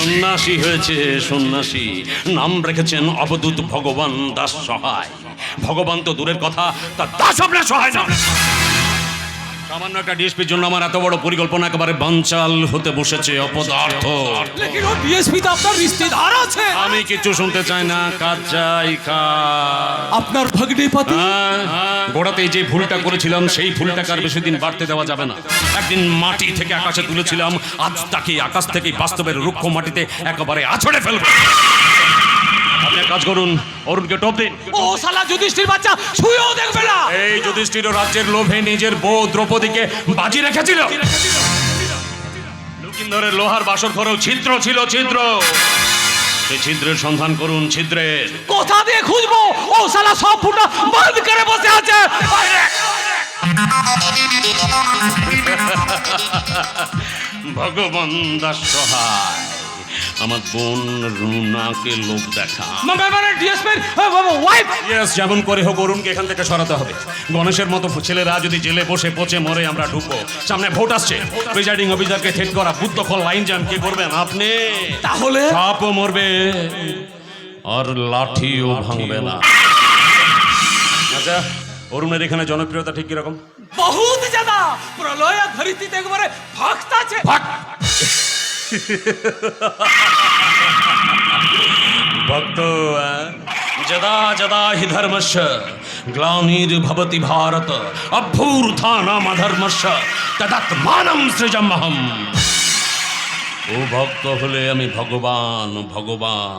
সন্ন্যাসী হয়েছে, সন্ন্যাসী। নাম রেখেছেন অবধূত ভগবান দাস সহায়। ভগবান তো দূরের কথা, তার দাস আপনার সহায় না। সামান্য একটা ডিএসপির জন্য আমার এত বড় পরিকল্পনা একেবারে বানচাল হতে বসেছে। অপদার্থ। लेकिन वो डीएसपी तो আপনার रिश्तेदार আছে। আমি কিছু শুনতে চাই না, কাজ চাই কাজ। আপনার ভগ্নিপতি গোড়াতে যে ভুলটা করেছিলাম সেই ভুলটাকে আর বেশি দিন বাড়তে দেওয়া যাবে না। একদিন মাটি থেকে আকাশে তুলেছিলাম, আজ তাকে আকাশ থেকে বাস্তবের রুক্ষ মাটিতে একেবারে আছড়ে ফেলবো। আপনি এক কাজ করুন, অরুণকে টপ দিন। ও শালা যুধিষ্ঠির বাচ্চা ছুঁয়েও দেখবে না। এই যুধিষ্ঠির রাজ্যের লোভে নিজের বউ দ্রৌপদীকে বাজি রেখেছিল। লুকিন্দরের লোহার বাসর ঘরেও ছিদ্র ছিল, ছিদ্র। সেই ছিদ্রের সন্ধান করুন, ছিদ্রের। কোথা দিয়ে খুঁজবো? ও শালা সব ফুটা বন্ধ করে বসে আছে। ভগবান দাস সহায় আমার বোন রুনাকে লোক দেখা। মানে ডিএসপি ওয়াইফ। ইয়েস, যেমন করে হোক অরুণকে এখান থেকে সরাতে হবে। গণেশের মতো ছেলেরা যদি জেলে বসে পচে মরে, আমরা ঢুকবো। সামনে ভোট আসছে, প্রিজাইডিং অফিসারকে থ্রেট করা, বুথ দখল, লাইন জ্যাম কি করবেন আপনি? তাহলে সাপও মরবে আর লাঠিও ভাঙবে না। আচ্ছা, অরুণের এখানে জনপ্রিয়তা ঠিক কিরকম? বহুত জ্যাদা। প্রলয় আর ধরিত্রীতে একবারে ভক্ত আছে। ভক্ত যদা যদা হি ধর্মস্য গ্লানির্ভবতি ভারত অভ্যুত্থানম অধর্মস্য তদাত্মানম সৃজমহম। ও ভক্ত হলে আমি ভগবান, ভগবান।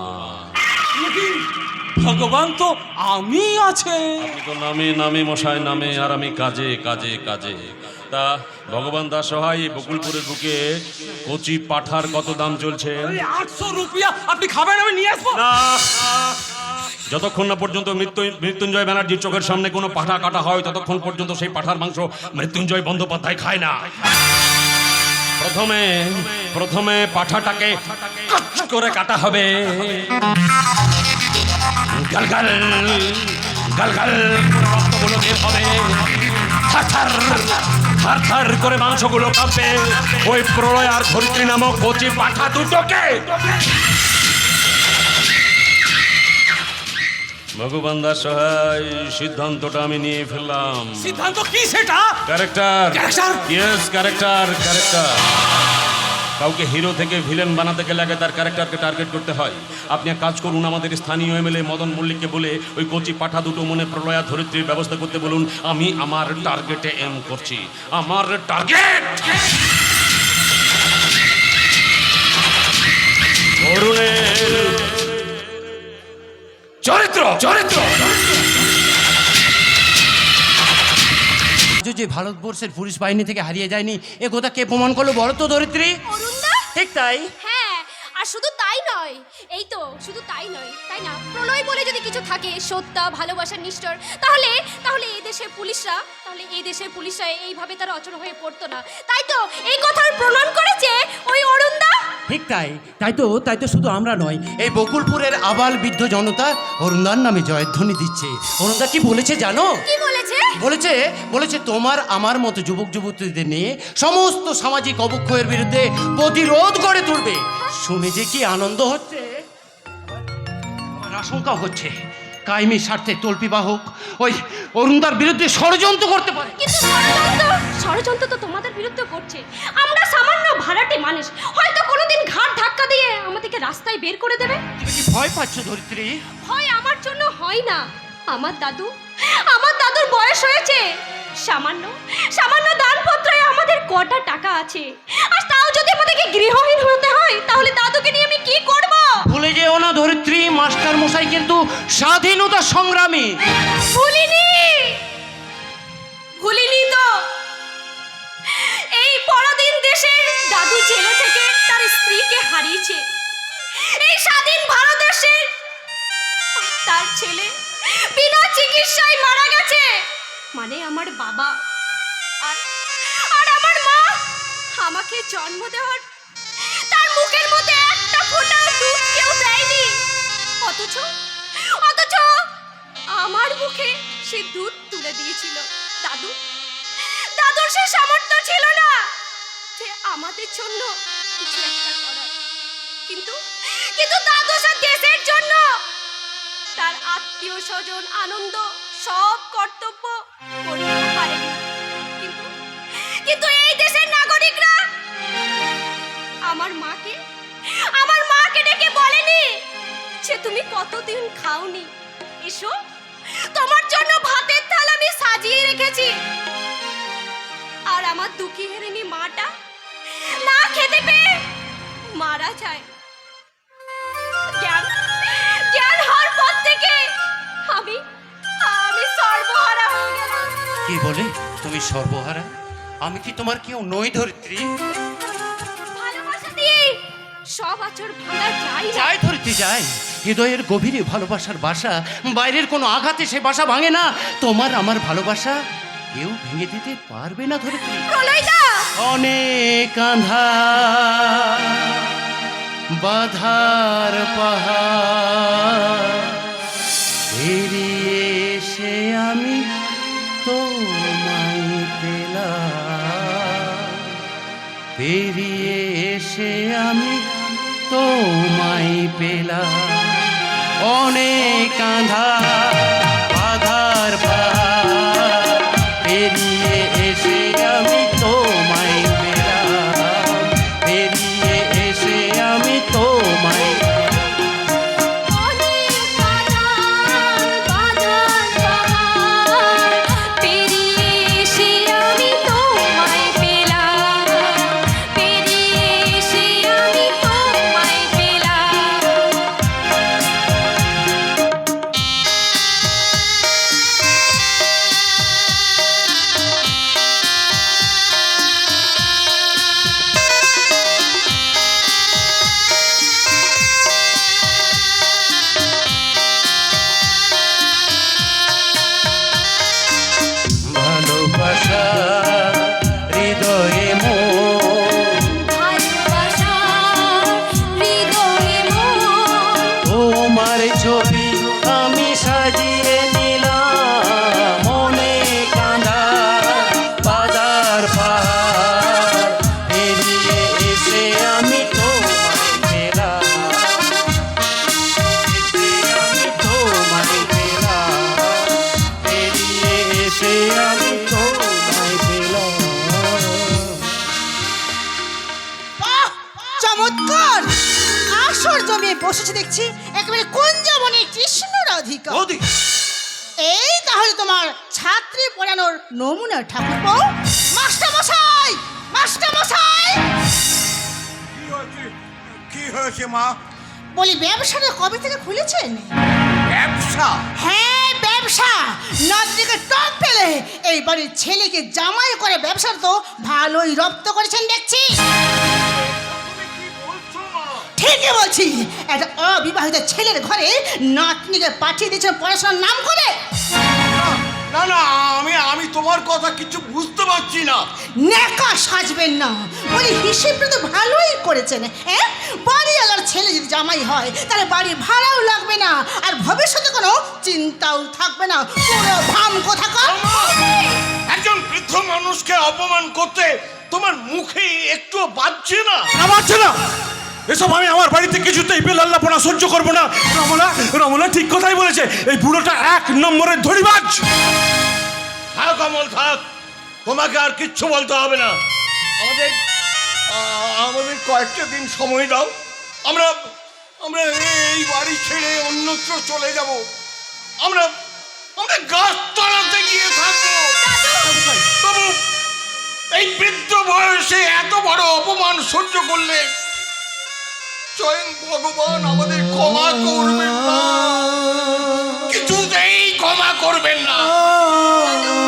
ভগবান তো আমি আছে। আপনি তো নামে নামে মশাই নামে, আর আমি কাজে কাজে কাজে। তা ভগবান দাস সহায় এই বকুলপুরের বুকে কচি পাঠার কত দাম চলছে? 800 রুপিয়া। আপনি খাবেন, আমি নিয়ে আসবো। না, যতক্ষণ না পর্যন্ত মৃত্যুঞ্জয় ব্যানার্জির চোখের সামনে কোনো পাঠা কাটা হয়, ততক্ষণ পর্যন্ত সেই পাঠার মাংস মৃত্যুঞ্জয় বন্দ্যোপাধ্যায় খায় না। প্রথমে পাঠাটাকে কচ করে কাটা হবে, গালগাল গালগাল রক্তগুলো বের হবে, থার করে মাংসগুলো কাঁপবে। ওই প্রলয় আর ধরিত্রী নামক কচি পাঠা দুটোকে ভগবান দাস সহায় সিদ্ধান্তটা আমি নিয়ে ফেললাম। সিদ্ধান্ত কি সেটা? Character, yes character. কাউকে হিরো থেকে ভিলেন বানাতে গেলে আগে তার ক্যারেক্টারকে টার্গেট করতে হয়। আপনি এক কাজ করুন, আমাদের স্থানীয় এমএলএ মদন মল্লিককে বলে ওই কচি পাঠা দুটো মনে প্রলয়া ধরিত্রীর ব্যবস্থা করতে বলুন। আমি আমার টার্গেটে এম করছি। আমার টার্গেট অরুণের চরিত্র। যে ভারতবর্ষের পুলিশ বাহিনী থেকে হারিয়ে যায়নি, এ কথা কে প্রমাণ করলো বলো তো ধরিত্রী? অরুণদা। ঠিক তাই। হ্যাঁ, আর শুধু তাই নয়, এই তো শুধু তাই নয়, তাই না? প্রলয় বলে যদি কিছু থাকে, সত্যা, ভালোবাসার নিষ্ঠুর, তাহলে এই দেশের পুলিশরা এইভাবে তারা অচল হয়ে পড়তো না। তাই তো এই কথার প্রমাণ করেছে ওই অরুণদা। ঠিক তাই তো শুধু আমরা নয়, এই বকুলপুরের আবাল বৃদ্ধ জনতা অরুণদার নামে জয়ধ্বনি দিচ্ছে। অরুণদা কি বলেছে জানো? কি বলেছে? বলেছে তোমার আমার মতো যুবক যুবতীদের নিয়ে সমস্ত সামাজিক অবক্ষয়ের বিরুদ্ধে প্রতিরোধ গড়ে তুলবে। শুনে যে কি আনন্দ হচ্ছে, আমার আশঙ্কা হচ্ছে কায়েমি স্বার্থে তল্পিবাহক ওই অরুণদার বিরুদ্ধে ষড়যন্ত্র করতে পারে। কিন্তু ষড়যন্ত্র তো তোমাদের বিরুদ্ধে করছে। আমরা সামান্য ভাড়াটে মানুষ, হয়তো কোনোদিন ঘাট ধাক্কা দিয়ে আমাদেরকে রাস্তায় বের করে দেবে। তুমি কি ভয় পাচ্ছ ধরিত্রী? ভয় আমার জন্য হয় না। আমার দাদুর বয়স হয়েছে। সামান্য দানপত্রে আমাদের কটা টাকা আছে, আর তাও যদি আমাদেরকে গৃহহীন হতে হয়, তাহলে দাদুকে নিয়ে আমি কি করব? ভুলে যেও না ধরিত্রী, মাস্টার মশাই কিন্তু স্বাধীনতা সংগ্রামী। ভুলিনি তো। এই পরাধীন দেশে দাদু জেলে থেকে তার স্ত্রীকে হারিয়েছে। এই স্বাধীন ভারতবর্ষে তার ছেলে বিনা চিকিৎসায় মারা গেছে। মানে আমার বাবা আর আমার মা আমাকে জন্ম দেওয়ার তার মুখের মধ্যে একটা ফোঁটা দুধ কেউ দেয়নি। অথচ আমার মুখে সে দুধ তুলে দিয়েছিল। দাদুর সে সামর্থ্য ছিল না যে আমাদের জন্য কিছু একটা করার। কিন্তু কিন্তু দাদু সে দেশের জন্য তার আত্মীয় স্বজন আনন্দ সব কর্তব্য করতে পারেনি। কিন্তু কিন্তু এই দেশের নাগরিকরা আমার মাকে ডেকে বলেনি যে তুমি কতদিন খাওনি, এসো তোমার জন্য ভাতের থাল আমি সাজিয়ে রেখেছি। আর আমার দুঃখী হেরেনি মাটা না খেতে পেয়ে মারা যায়। জ্ঞান হওয়ার পর থেকে আমি সর্বহারা হয়ে গেলাম। কি বলে তুমি সর্বহারা? আমি কি তোমার কেউ নই ধরিত্রী? ভালোবাসা দিয়ে সব আচর ভাঙা যায় না। যাই ধরিত্রী যাই, হৃদয়ের গভীরে ভালোবাসার বাসা, বাইরের কোনো আঘাতে সে বাসা ভাঙে না। তোমার আমার ভালোবাসা কেউ ভেঙে দিতে পারবে না ধরিত্রী। প্রলয়দা অনেক আঁধার বাধার পাহাড় পেরিয়ে এসে আমি তোমায় পেলাম, পেরিয়ে এসে আমি তোমায় পেলাম। অনেক আঁধার বাধার পাহাড় পেরিয়ে এসে আমি তোমায় পেলাম, পেরিয়ে এসে আমি তোমায় অনেক বাধার পাহাড় পেরিয়ে এসে আমি তোমায় পেলাম, পেরিয়ে এসে আমি তোমায় পেলাম। ভালোবাসা হৃদয়ে মন, ভালোবাসা হৃদয়ে মন, তোমার ছবি আমি সাজিয়ে নিলাম। অনেক আঁধার বাধার পাহাড় পেরিয়ে এসে আমি তোমায় পেলাম, এসে আমি তোমায় পেলাম, পেরিয়ে এসে আমি তোমায় পেলাম। বাহ, চমৎকার! আসর জমিয়ে বসেছে দেখছি একেবারে কুঞ্জবনে কৃষ্ণ রাধিকা। এই তাহলে তোমার ছাত্রী পড়ানোর নমুনা ঠাকুরপো। মাস্টার মশাই, মাস্টার মশাই, কি হয়েছে মা? বলি ব্যবসাটা কবে থেকে খুলেছেন? ব্যবসা? হ্যাঁ ব্যবসা। নদীকে টপ ফেলে এই বাড়ির ছেলেকে জামাই করে ব্যবসা তো ভালোই রপ্ত করেছেন দেখছি। ঠিকই বলছি, একটা অবিবাহিত ছেলের ঘরে নাতনিকে পাঠিয়ে দিয়েছেন পড়াশোনার নাম করে। না না, আমি তোমার কথা কিছু বুঝতে পারছি না। নেকা সাজবেন না। বলি হিসেবটা তো ভালোই করেছেন। হ্যাঁ, বাড়ি আলার ছেলে যদি জামাই হয় তাহলে বাড়ি ভাড়াও লাগবে না, আর ভবিষ্যতে কোনো চিন্তাও থাকবে না। পুরো ভাম কোথাকার। একজন বৃদ্ধ মানুষকে অপমান করতে তোমার মুখে একটু বাজছে না? বাচ্চা না, এসব আমি আমার বাড়িতে কিছুতেই বেলাল্লাপনা সহ্য করবো না। রমলা ঠিক কথাই বলেছে, এই বুড়োটা এক নম্বরের ধরিবাজ। থাক কমল থাক, তোমাকে আর কিচ্ছু বলতে হবে না। আমাদের কয়েকটা দিন সময় দাও, আমরা এই বাড়ি ছেড়ে অন্যত্র চলে যাব। আমরা গাছতলাতে গিয়ে থাকবো। তবু এই বৃদ্ধ বয়সে এত বড় অপমান সহ্য করলে স্বয়ং ভগবান আমাদের ক্ষমা করবেন না, কিছুতেই ক্ষমা করবেন না।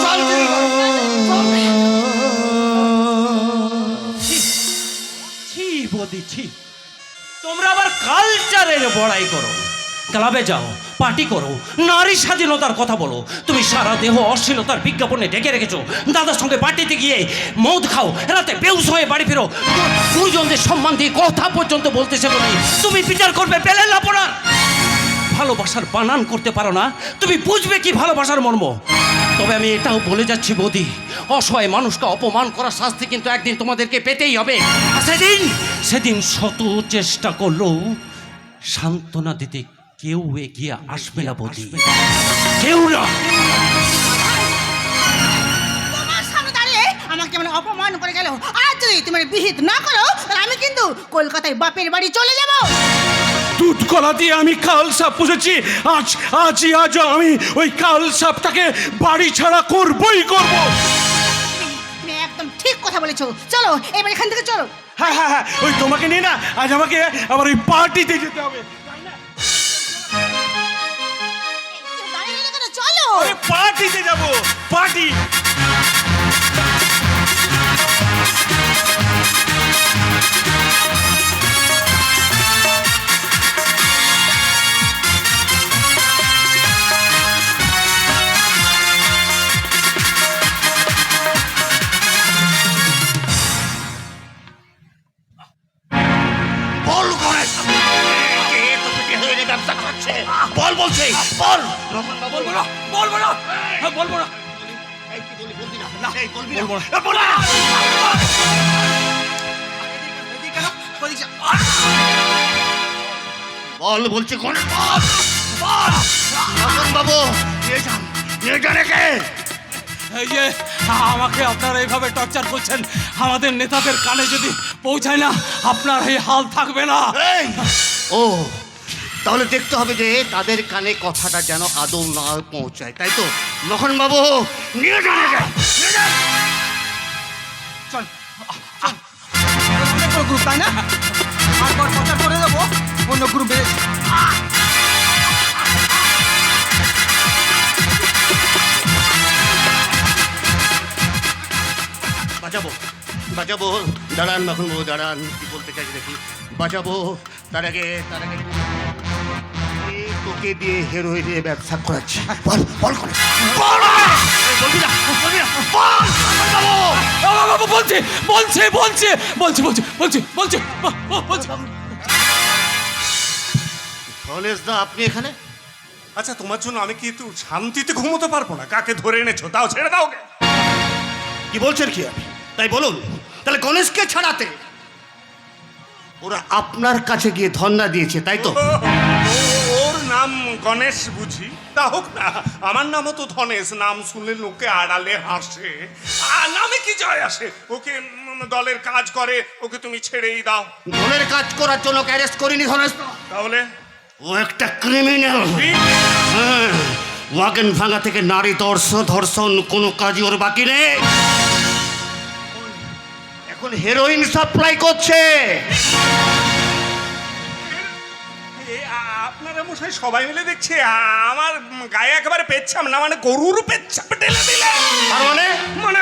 চল দিদি ভাই, চল। ছি বদি ছি, তোমরা আবার কালচারের বড়াই করো, ক্লাবে যাও, পার্টি করো, নারী স্বাধীনতার কথা বলো। তুমি সারা দেহ অশ্লীলতার বিজ্ঞাপনে ঢেকে রেখেছো। দাদার সঙ্গে পার্টিতে গিয়ে মদ খাও, রাতে বেউস হয়ে বাড়ি ফেরো, গুরুজনদের সম্মান দিয়ে কথা পর্যন্ত বলতেছে বলে তুমি বিচার করবে পেলে লাপড়ার। ভালোবাসার বানান করতে পারো না, তুমি বুঝবে কি ভালোবাসার মর্ম। তবে আমি এটাও বলে যাচ্ছি বৌদি, অসহায় মানুষকে অপমান করার শাস্তি কিন্তু একদিন তোমাদেরকে পেতেই হবে। আর সেদিন সেদিন শত চেষ্টা করলো সান্ত্বনা দিতে, কেউ এগিয়ে আসবে না বৌদি, কেউ না। তোমার সামনে দাঁড়িয়ে আমাকে মানে অপমান করে গেল। আর যদি তুমি বিহিত না করো তাহলে আমি কিন্তু কলকাতায় বাপের বাড়ি চলে যাব। দুধ কলা দিয়ে আমি কাল সাপ পুষেছি, আজ আমি ওই কাল সাপটাকে বাড়ি ছাড়া করবই করব। তুমি একদম ঠিক কথা বলেছো। চলো এবার এখান থেকে চলো। হ্যাঁ হ্যাঁ হ্যাঁ, ওই তোমাকে নিয়ে না আজ আমাকে আবার ওই পার্টিতে যেতে হবে। দাঁড়িয়ে গেলে কেন? চলো। আরে পার্টিতে যাব, পার্টি। বল গণেশ, কে তোকে হয়ে রে ব্যবসা করছে? বল বলছে, বল। বলবো না, বলবো না, হ্যাঁ, বলবো না। এই কি বলি, বলবি না? এই বলবি না? বলবো না। বল বলছে গণেশ, বল বল। রতন বাবু, নিয়ে যান একে। এই যে আমাকে আপনারা এইভাবে টর্চার করছেন, আমাদের নেতাদের কানে যদি পৌঁছায় না, আপনার এই হাল থাকবে না। এই, ও তাহলে দেখতে হবে যে তাদের কানে কথাটা যেন আদৌ না পৌঁছায়, তাই তো? লক্ষণ বাবু, নিয়ে যান একে, নিয়ে যান। চল, চল। গ্রুপ তাই না? আরেকবার প্রচার করে দেবো, অন্য গ্রুপে। বাজাবো বাজাবো, দাঁড়ান লক্ষণ বাবু, দাঁড়ান, কি বলতে চাইছি দেখি। বাজাবো, তার আগে এ তোকে দিয়ে হেরোইনের ব্যবসা করাচ্ছি। বল বল করে বল। বলবি না, বলবি না, বল লক্ষণ বাবু। বলছে। গণেশ দা, আপনি এখানে? আচ্ছা, তোমার জন্য আমি কি একটু শান্তিতে ঘুমোতে পারবো না? কাকে ধরে এনেছো? তাও ছেড়ে দাও ওকে। কি বলছেন কি আপনি? তাই বলুন, তাহলে গণেশকে ছাড়াতে ওরা আপনার কাছে গিয়ে ধর্ণা দিয়েছে, তাই তো? ওর নাম গণেশ বুঝি? তা হোক না, আমার নামও তো ধনেশ। নাম শুনলে লোকে আড়ালে হাসে, আর নামে কি যায় আসে? ওকে দলের কাজ করে, ওকে তুমি ছেড়েই দাও। দলের কাজ করার জন্য অ্যারেস্ট করিনি গণেশ। তাহলে ও একটা ক্রিমিনাল। হ্যাঁ, ওয়াগন ভাঙা থেকে নারী ধর্ষণ কোনো কাজই ওর বাকি নেই। এখন হেরোইন সাপ্লাই করছে। আপনারা মশাই সবাই মিলে দেখছে আমার গায়ে একেবারে পেচ্ছাম না, মানে গরুর পেচ্ছাপ ঢেলে দিলে। তার মানে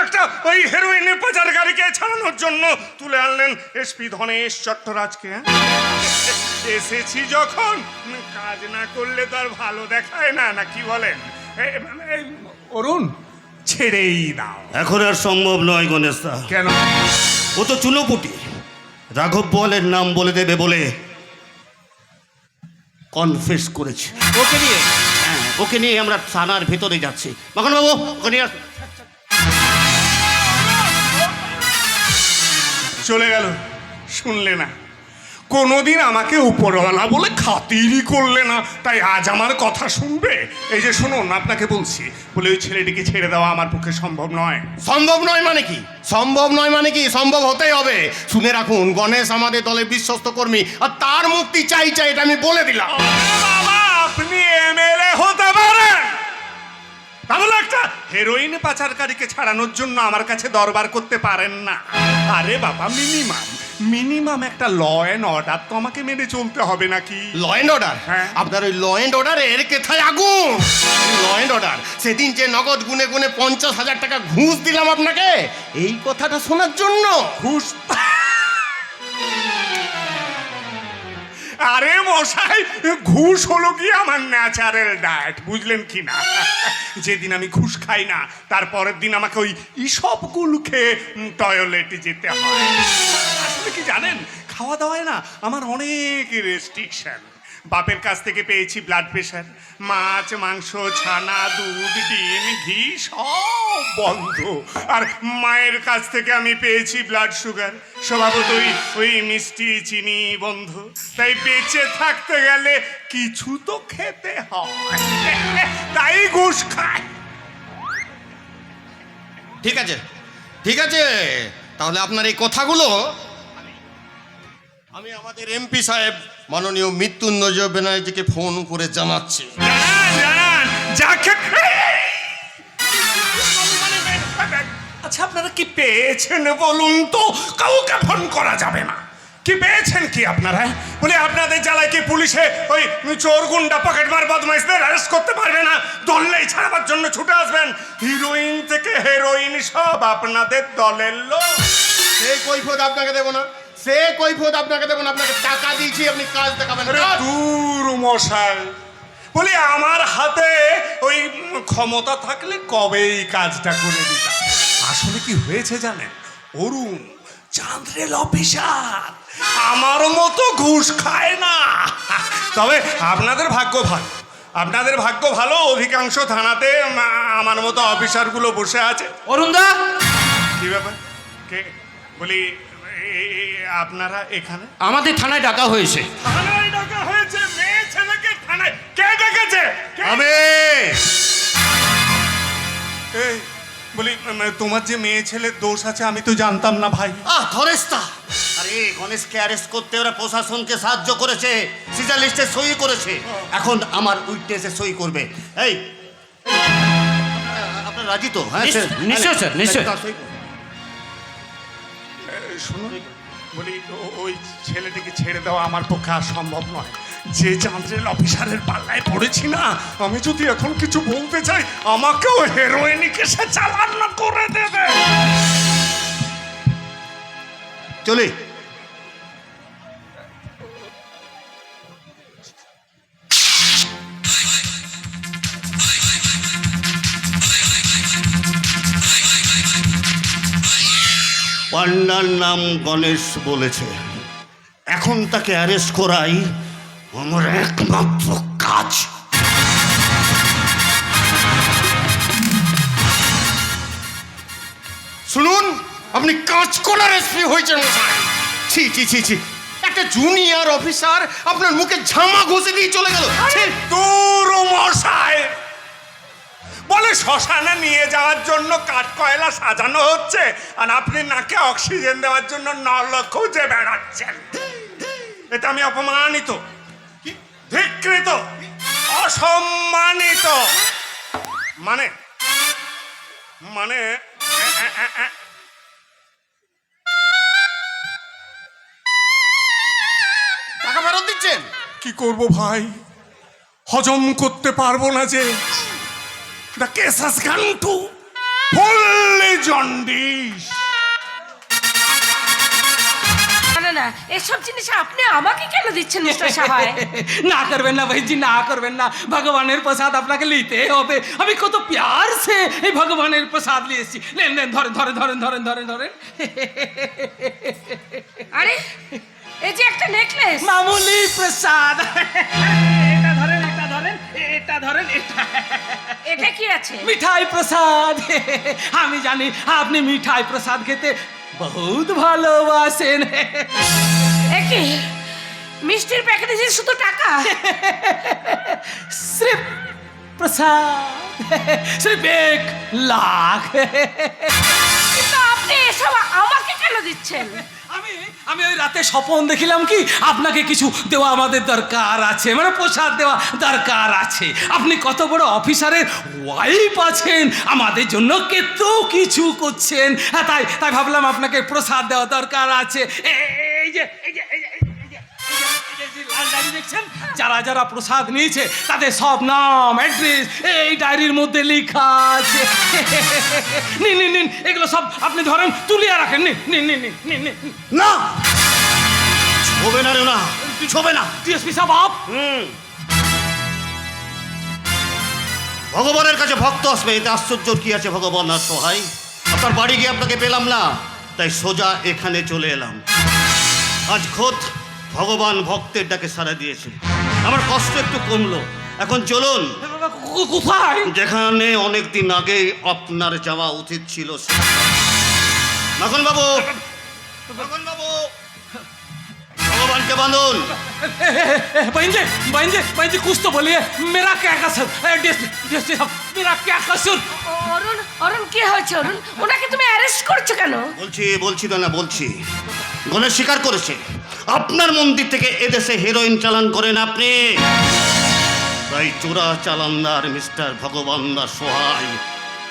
একটা ওই হেরোইনের পাচারকারীকে ছাড়ানোর জন্য তুলে আনলেন এসপি ধনেশ চট্টরাজকে। এসেছি যখন, কাজ না করলে তো আর ভালো দেখায় না, না কি বলেন? অরুণ, ছেড়েই দাও। এখন আর সম্ভব নয় গণেশ দা। কেন? ও তো চুনোপুটি, রাঘব বোয়ালের নাম বলে দেবে বলে কনফেস করেছে। ওকে নিয়ে আমরা থানার ভেতরে যাচ্ছি। মাখন বাবু, ওকে নিয়ে আসুন। চলে গেল, শুনলে না? কোনোদিন আমাকে উপরওয়ালা বলে খাতিরই করলে না, তাই আজ আমার কথা শুনবে? এই যে শুনুন, আপনাকে বলছি, বলে ওই ছেলেটিকে ছেড়ে দেওয়া আমার পক্ষে সম্ভব নয়। সম্ভব নয় মানে কি? সম্ভব নয় মানে কি? সম্ভব হতেই হবে। শুনে রাখুন, গণেশ আমাদের দলের বিশ্বস্ত কর্মী, আর তার মুক্তি চাই, এটা আমি বলে দিলাম। বাবা, আপনি এমএলএ হতে পারেন, তাহলে একটা হেরোইন পাচারকারীকে ছাড়ানোর জন্য আমার কাছে দরবার করতে পারেন না? আরে বাবা, মিনিমাম একটা ল অ্যান্ড অর্ডার তো আমাকে মেনে চলতে হবে নাকি? Law and order? হ্যাঁ। আপনার ওই ল অ্যান্ড অর্ডারের কেথায় আগুন? ল অ্যান্ড অর্ডার, সেদিন যে নগদ গুনে 50,000 টাকা ঘুষ দিলাম আপনাকে, এই কথাটা শোনার জন্য? ঘুষ? আরে মশাই, ঘুষ হলো কি আমার ন্যাচারাল ডায়েট, বুঝলেন কি না? যেদিন আমি ঘুষ খাই না, তারপরের দিন আমাকে ওই ইসবগুলো খেয়ে টয়লেটে যেতে হয়। আসলে কি জানেন, খাওয়া দাওয়ায় না আমার অনেক রেস্ট্রিকশন। বাপের কাছ থেকে পেয়েছি ব্লাড প্রেশার, মাছ মাংস ছানা দুধ ডিম ঘি সব বন্ধ। আর মায়ের কাছ থেকে আমি পেয়েছি ব্লাড সুগার, স্বভাবতই ওই মিষ্টি চিনি বন্ধ। তাই বেঁচে থাকতে গেলে কিছু তো খেতে হয়, তাই ঘুষ খায়। ঠিক আছে, ঠিক আছে, তাহলে আপনার এই কথাগুলো আমি আমাদের এমপি সাহেব মাননীয় মৃত্যুঞ্জয় ব্যানার্জিকে ফোন করে জানাচ্ছি। জানান যাকে। আচ্ছা, আপনারা কি পেয়েছেন বলুন তো? কাউকে ফোন করা যাবে না। কি পেয়েছেন কি আপনারা? বলে আপনাদের জ্বালায় কি পুলিশে ওই চোর গুন্ডা পকেটমার বদমাইশদের অ্যারেস্ট করতে পারবে না? দলেই ছাড়াবার জন্য ছুটে আসবেন। হিরোইন থেকে হেরোইন সব আপনাদের দলের লোক। সে কৈফিয়ত আপনাকে দেবো না, সে কৈফিয়ত আপনাকে দেবো না। আপনাকে টাকা দিয়েছি, আপনি কাজ দেখাবেন। দূর মশাই, বলি আমার হাতে ওই ক্ষমতা থাকলে কবেই কাজটা করে দিতাম। আসলে কি হয়েছে জানেন, অরুণ চাঁদরেল অফিসার আমার মতো ঘুষ খায় না। তবে আপনাদের ভাগ্য ভালো, আপনাদের ভাগ্য ভালো, অধিকাংশ থানাতে আমার মতো অফিসারগুলো বসে আছে। অরুণদা, কি ব্যাপার? কে বলি আপনারা এখানে? আমাদের থানায় ডাকা হয়েছে। থানায় ডাকা হয়েছে? মেয়ে ছেলেকে থানায় কে ডেকেছে? আমি এই বলি, তোমার যে মেয়ে ছেলের দোষ আছে আমি তো জানতাম না ভাই। ধরেস্তা, আরে গণেশকে অ্যারেস্ট করতে ওরা প্রশাসনকে সাহায্য করেছে, সিজার লিস্টে সই করেছে। এখন আমার উইটনেসে সই করবে। এই আপনার রাজি তো? হ্যাঁ নিশ্চয় স্যার, নিশ্চয়। শুনুন, বলি ওই ছেলেটিকে ছেড়ে দেওয়া আমার পক্ষে আর সম্ভব নয়। যে চাঁদরেল অফিসারের পাল্লায় পড়েছি না, আমি যদি এখন কিছু বলতে চাই আমাকেও হেরোইনিকে সে চালান করে দেবে। চলে পান্ডার নাম গণেশ বলেছে, এখন তাকে অ্যারেস্ট করাই আমার একমাত্র কাজ। শুনুন, আপনি কাজ করার এসপি হয়েছেন মশাই। ছি ছি ছি ছি, একটা জুনিয়র অফিসার আপনার মুখে ঝামা ঘষে দিয়ে চলে গেল। দূর মশাই, বলে শ্মশানে নিয়ে যাওয়ার জন্য কাঠ কয়লা সাজানো হচ্ছে, আর আপনি নাকে অক্সিজেন দেওয়ার জন্য নল খুঁজে বেড়াচ্ছেন। এটা আমি অপমানিত, ধিক্কৃত, অসম্মানিত। মানে মানে টাকা ফেরত দিচ্ছেন? কি করব ভাই, হজম করতে পারবো না যে। The case has gone to fully jaundice. না না, এসব জিনিস আপনি আমাকে কেন দিচ্ছেন মিস্টার সাহায়? না করবেন না ভাইজি, না করবেন না। ভগবানের প্রসাদ আপনাকে নিতে হবে। আমি কত প্যার সে এই ভগবানের প্রসাদ নিয়েছি। নেন নেন, ধরেন ধরেন ধরেন ধরেন ধরেন ধরেন। আরে এই যে একটা নেকলেস, মামুলি প্রসাদ। এটা ধরেন, এটা ধরেন, এটা ধরেন, এটা। এটা কি আছে? মিঠাই প্রসাদ। আমি জানি আপনি মিঠাই প্রসাদ খেতে বহুত ভালোবাসেন। একি মিষ্টির প্যাকেটে যে শুধু টাকা? सिर्फ प्रसाद, सिर्फ 1 लाख। কিন্তু আপনি এসব আমাকে কেন দিচ্ছেন? আমি ওই রাতে স্বপ্ন দেখিলাম কি আপনাকে কিছু দেওয়া আমাদের দরকার আছে, মানে প্রসাদ দেওয়া দরকার আছে। আপনি কত বড় অফিসারের ওয়াইফ আছেন, আমাদের জন্য কত কিছু করছেন। হ্যাঁ, তাই তাই ভাবলাম আপনাকে প্রসাদ দেওয়া দরকার আছে। এই যে এই যে এই যে লাল ডায়েরি দেখছেন, যারা যারা প্রসাদ নিয়েছে তাদের সব নাম অ্যাড্রেস এই ডায়েরির মধ্যে লেখা আছে। নিন নিন নিন, এগুলো সব আপনি ধরেন তুলিয়া রাখেন। নিন নিন নিন নিন নিন। না, ছবে না রে, না ছবে না। ডিএসপি সাহেব আপ, ভগবানের কাছে ভক্ত আসবে, এতে আশ্চর্যর কি আছে? ভগবান আর সহায়। আপনার বাড়ি গিয়ে আপনাকে পেলাম না, তাই সোজা এখানে চলে এলাম। আজ খোদ ভগবান ভক্তের ডাকে সাড়া দিয়েছে। আমার কষ্ট একটু কমলো। এখন চলুন কোথায়? যেখানে অনেকদিন আগে আপনার যাওয়া উচিত ছিল। মাখন বাবু, মাখন বাবু, ভগবানকে বাঁধুন। बहन जी कुछ तो बोलिए, मेरा क्या कसूर? डीएसपी साहब, मेरा क्या कसूर? অরুণ, অরুণ কি হয়েছে অরুণ? ওনাকে তুমি অ্যারেস্ট করছো কেন? বলছি তো না, বলছি। গণেশ স্বীকার করেছে আপনার মন্দির থেকে এদেশে হেরোইন চালান করেন আপনি। তাই চোরা চালানদার মিস্টার ভগবান দাস সোহাই,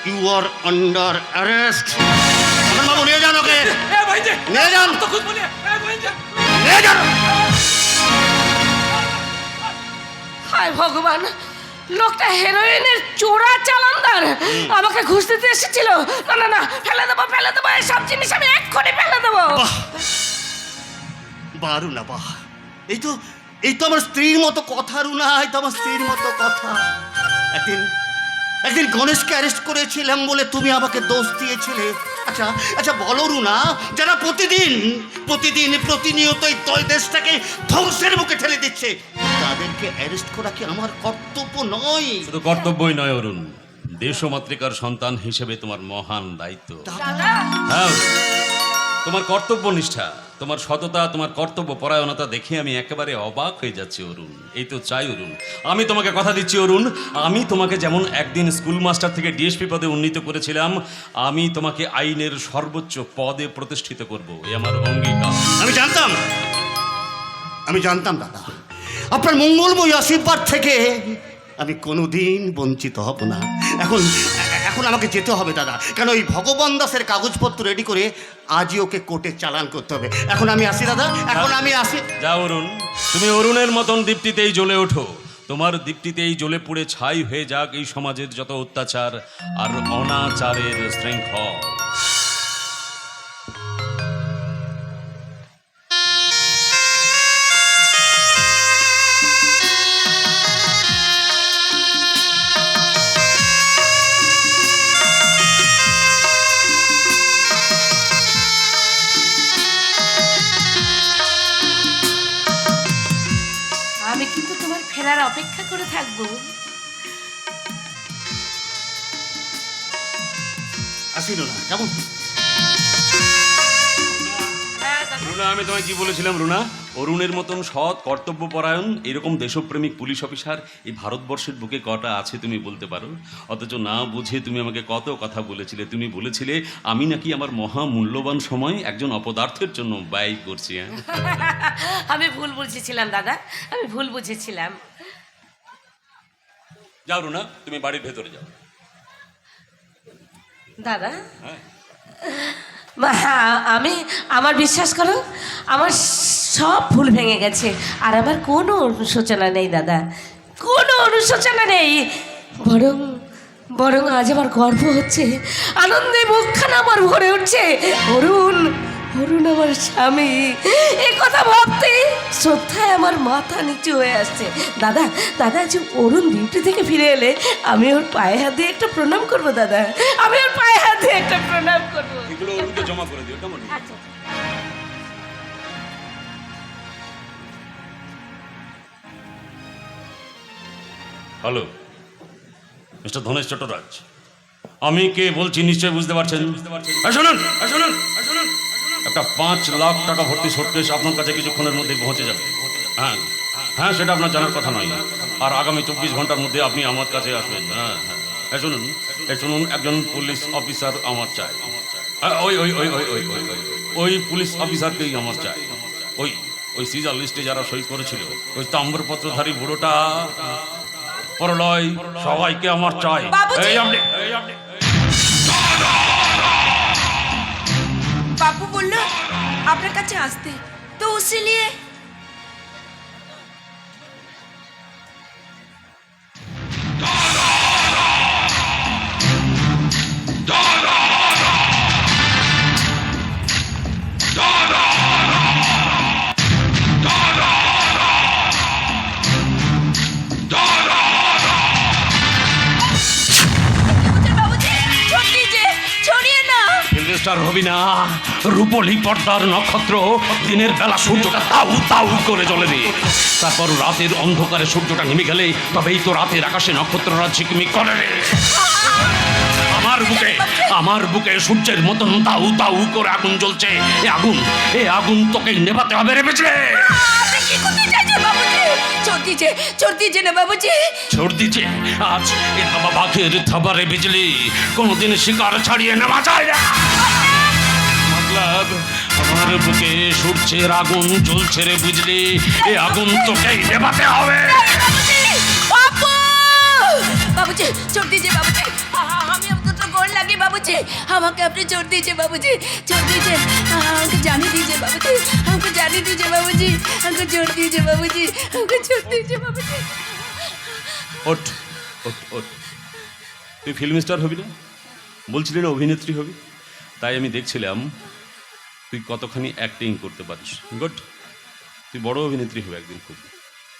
ইউ আর আন্ডার অ্যারেস্ট। বাবু নিয়ে যান ওকে, নিয়ে যান, तो कुछ बोलिए, बहन जी। নিয়ে যান। হায় ভগবান, লোকটা হেরোইনের চোরা চালানদার আমাকে ঘুষ দিতে এসেছিল। না না না, ফেলে দেবো এই সব জিনিস আমি এক্ষুনি ফেলে দেবো। বাহ রুনা, বাহ, এই তো আমার স্ত্রীর মতো কথা রুনা, এই তো আমার স্ত্রীর মতো কথা। একদিন গণেশকে অ্যারেস্ট করেছিলাম বলে তুমি আমাকে দোষ দিয়েছিলে। আচ্ছা বলো রুনা, যারা প্রতিনিয়ত এই দেশটাকে ধ্বংসের মুখে ঠেলে দিচ্ছে, তাদেরকে অ্যারেস্ট করা কি আমার কর্তব্য নয়? শুধু কর্তব্যই নয় অরুণ, দেশমাতৃকার সন্তান হিসেবে তোমার মহান দায়িত্ব। হ্যাঁ, তোমার কর্তব্য নিষ্ঠা, তোমার সততা, তোমার কর্তব্য পরায়ণতা দেখে আমি একেবারে অবাক হয়ে যাচ্ছি অরুণ। এই তো চাই অরুণ, আমি তোমাকে কথা দিচ্ছি অরুণ, আমি তোমাকে যেমন একদিন স্কুল মাস্টার থেকে ডিএসপি পদে উন্নীত করেছিলাম, আমি তোমাকে আইনের সর্বোচ্চ পদে প্রতিষ্ঠিত করব, এই আমার অঙ্গীকার। আমি জানতাম দাদা, আপনার মঙ্গলময় আশীর্বাদ থেকে আমি কোনোদিন বঞ্চিত হব না। এখন আমাকে যেতে হবে দাদা, কেন ওই ভগবান দাসের কাগজপত্র রেডি করে আজই ওকে কোর্টে চালান করতে হবে। এখন আমি আসি দাদা, এখন আমি আসি। যাও অরুণ, তুমি অরুণের মতন দীপ্তিতেই জ্বলে ওঠো। তোমার দীপ্তিতেই জ্বলে পুড়ে ছাই হয়ে যাক এই সমাজের যত অত্যাচার আর অনাচারের শৃঙ্খল। আমি কিন্তু তোমার ফেরার অপেক্ষা করে থাকবো। আসি না কেমন? রুনা, আমি তোমায় কি বলেছিলাম রুনা? অরুণের মতন সৎ, কর্তব্যপরায়ণ, এরকম দেশপ্রেমিক পুলিশ অফিসার এই ভারতবর্ষের বুকে কটা আছে তুমি বলতে পারো? অথচ না বুঝে তুমি আমাকে কত কথা বলেছিলে। তুমি বলেছিলে আমি নাকি আমার মহামূল্যবান সময় একজন অপদার্থের জন্য ব্যয় করছি। হ্যাঁ, আমি ভুল বুঝেছিলাম দাদা, আমি ভুল বুঝেছিলাম। যাও রুনা, তুমি বাড়ির ভেতরে যাও। দাদা, আমি আমার বিশ্বাস করো, আমার সব ভুল ভেঙে গেছে, আর আমার কোনো অনুশোচনা নেই দাদা, কোনো অনুশোচনা নেই। বরং আজ আমার গর্ব হচ্ছে, আনন্দে মুখখানা আমার ভরে উঠছে। অরুণ আমার স্বামী, এ কথা ভাবতে শ্রদ্ধায় আমার মাথা নিচু হয়ে আসছে। দাদা যে অরুণ ডিউটি থেকে ফিরে এলে আমি ওর পায়ে হাত দিয়ে একটা প্রণাম করবো। দাদা, আমি ওর পায়ে হাত দিয়ে একটা প্রণাম করবো। এগুলো অরুণকে জমা করে দিও, কেমন? আচ্ছা। হ্যালো, মিস্টার ধনেশ চট্টরাজ, আমি কে বলছি নিশ্চয়ই বুঝতে পারছেন। শুনুন, একটা 5 লাখ টাকা ভর্তি সুটকেস আপনার কাছে কিছুক্ষণের মধ্যে পৌঁছে যাবে। হ্যাঁ, সেটা আপনার জানার কথা নয়। আর আগামী 24 ঘন্টার মধ্যে আপনি আমার কাছে আসবেন। শুনুন, একজন পুলিশ অফিসার আমার চাই। ওই পুলিশ অফিসারকেই আমার চাই। ওই সিজার লিস্টে যারা সই করেছিল, ওই তাম্রপত্রধারী বুড়োটা, পরলয়, সবাইকে আমার চাই। বাবু বলল আপনার কাছে আসতে, তো উসে লিয়ে স্টার হবি না, রূপলি পর্দার নক্ষত্র। দিনের বেলা সূর্যটা তাউ তাউ করে জ্বলে রে, তারপর রাতের অন্ধকারে সূর্যটা নেমে গেলে তবেই তো রাতের আকাশে নক্ষত্ররা ঝিকমিক করে রে। আমার বুকে সূর্যের মতন তাউ তাউ করে আগুন জ্বলছে। এ আগুন তোকে নেভাতে হবে রে বেঁচে। আপনি কি করতে চাইছেন বাবুজি? চোর দিয়েছে না বাবুজি? ছোড় দিচ্ছে আজ এ থাবা বাঘের থাবারে বিজলি, কোনোদিন শিকার ছাড়িয়ে নেওয়া যায় না। মতলব আমার বুকে সূর্যের আগুন জ্বলছে রে বুঝলি, এ আগুন তোকেই নেভাতে হবে। বাবুজি চোর দিয়েছে বাবুজি, আমি দুটো গোল লাগে বাবুজি, আমাকে আপনি চোর দিয়েছে বাবুজি, চোর দিয়েছে, আমাকে জানিয়ে দিয়েছে বাবুজি, আমাকে জানিয়ে দিয়েছে বাবুজি, আমাকে চোর দিয়েছে বাবুজি, আমাকে চোর দিয়েছে বাবুজি। ওঠ ওঠ ওঠ, তুই ফিল্ম স্টার হবি না বলছিলি না, অভিনেত্রী হবি? তাই আমি দেখছিলাম তুই কতখানি অ্যাক্টিং করতে পারিস। গুড, তুই বড় অভিনেত্রী হবে একদিন, খুব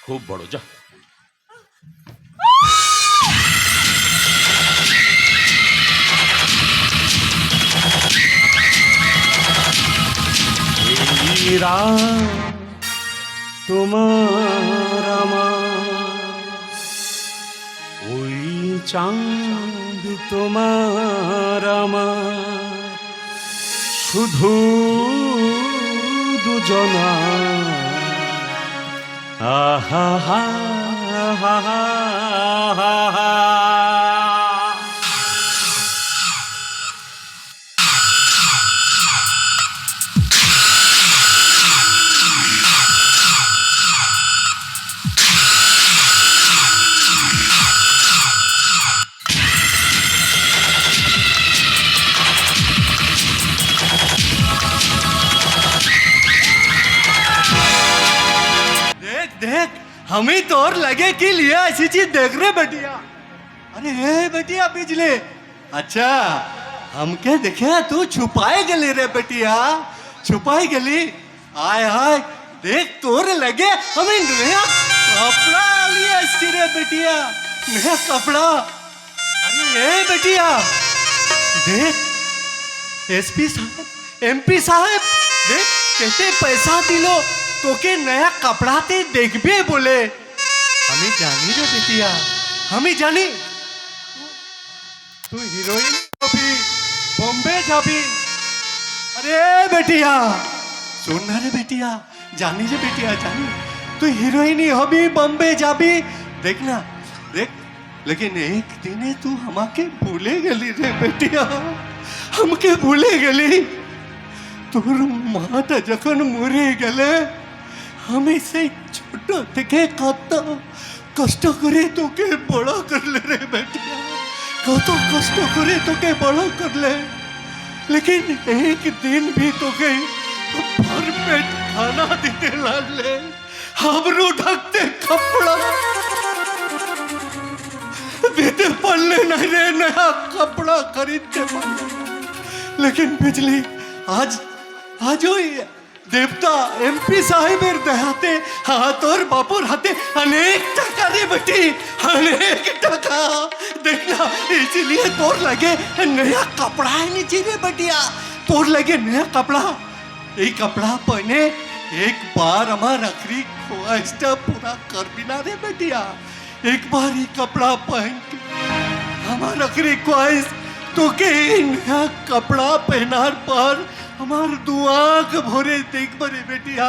খুব বড়। যা তোমার আমার ওই চাঁদ, তোমার আমার শুধু দুজনা। আহা হা হা হা হা। देख हम ही तोर लगे कि लिया ऐसी चीज देख रहे बेटिया। अरे हे बेटिया बिजली, अच्छा हम क्या देखे तू छुपाए गली रे बेटिया, छुपाई गली। आय हाय देख तोर लगे हमें नया कपड़ा लिया ऐसी रे बेटिया, नया कपड़ा। अरे हे बेटिया देख, एसपी साहब एमपी साहब देख कैसे पैसा दिलो तो के नया कपड़ा ते देखबे बोले। हमें जानी रे बेटिया, हमें जानी तू हीरोइन अभी बॉम्बे जाबी। अरे बेटिया सुन ना रे बेटिया, जानी रे बेटिया जानी तू हीरोइन ही हबी बॉम्बे जाबी। देखना देख, लेकिन एक दिन तू हमाके भूले गली रे बेटिया, हमके भूले गली। তোর মাটা যখন মরে গেলে আমি সেই ছোট থেকে কত কষ্ট করে তোকে বড় করলে রে বেটিয়া, কত কষ্ট করে তোকে বড় করলে। लेकिन एक दिन भी তোকে भरपेट खाना দিতে লাগলে, হাবরু ঢাকতে কাপড়া দিতে পারলে না রে, নয়া কাপড়া खरीदते পারলে। लेकिन बिजली आज ওই দেবতা এমপি সাহেবের দেহাতে তোর বাপুর হাতে অনেক টাকা রে বেটি, অনেক টাকা। দেখনা इसीलिए তোর লাগে নয়া कपड़ा नहीं चाहिए बेटिया, তোর লাগে नया कपड़ा। এই कपड़ा पहने एक बार আমার आखिरी ख्वाहिशটা पूरा कर बिना रे बेटिया। एक बार ये कपड़ा पहन के আমার आखिरी ख्वाहिश तो के नया कपड़ा पहनार पर আমার দু আঁখ ভরে দেখবো রে বেটিয়া,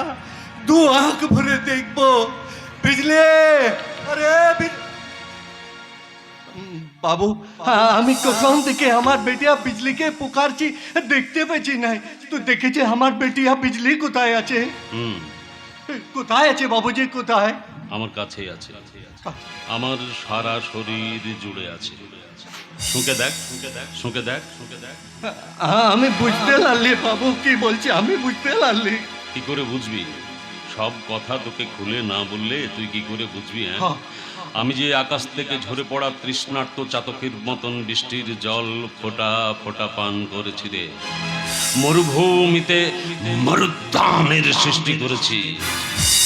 দু আঁখ ভরে দেখবো। বিজলে আরে বাবু আমি কখন থেকে আমার বেটিয়া বিজলিকে পুকারছি, দেখতে পেয়েছি নাই। তো দেখেছে আমার বেটিয়া বিজলি কোথায় আছে? কোথায় আছে বাবুজি, কোথায়? আমার কাছেই আছে, আমার সারা শরীর জুড়ে আছে। শুকে দেখ, শুকে দেখ, শুকে দেখ, শুকে দেখ। আমি বুঝতে পারলি বাবু কি বলছি, আমি বুঝতে পারলি। কি করে বুঝবি? সব কথা তোকে খুলে না বললে তুই কি করে বুঝবি? হ্যাঁ, আমি যে আকাশ থেকে ঝরে পড়া তৃষ্ণার্ত চাতকের মতন বৃষ্টির জল ফোঁটা ফোঁটা পান করেছি রে। মরুভূমিতে মরুদ্যানের সৃষ্টি করেছি।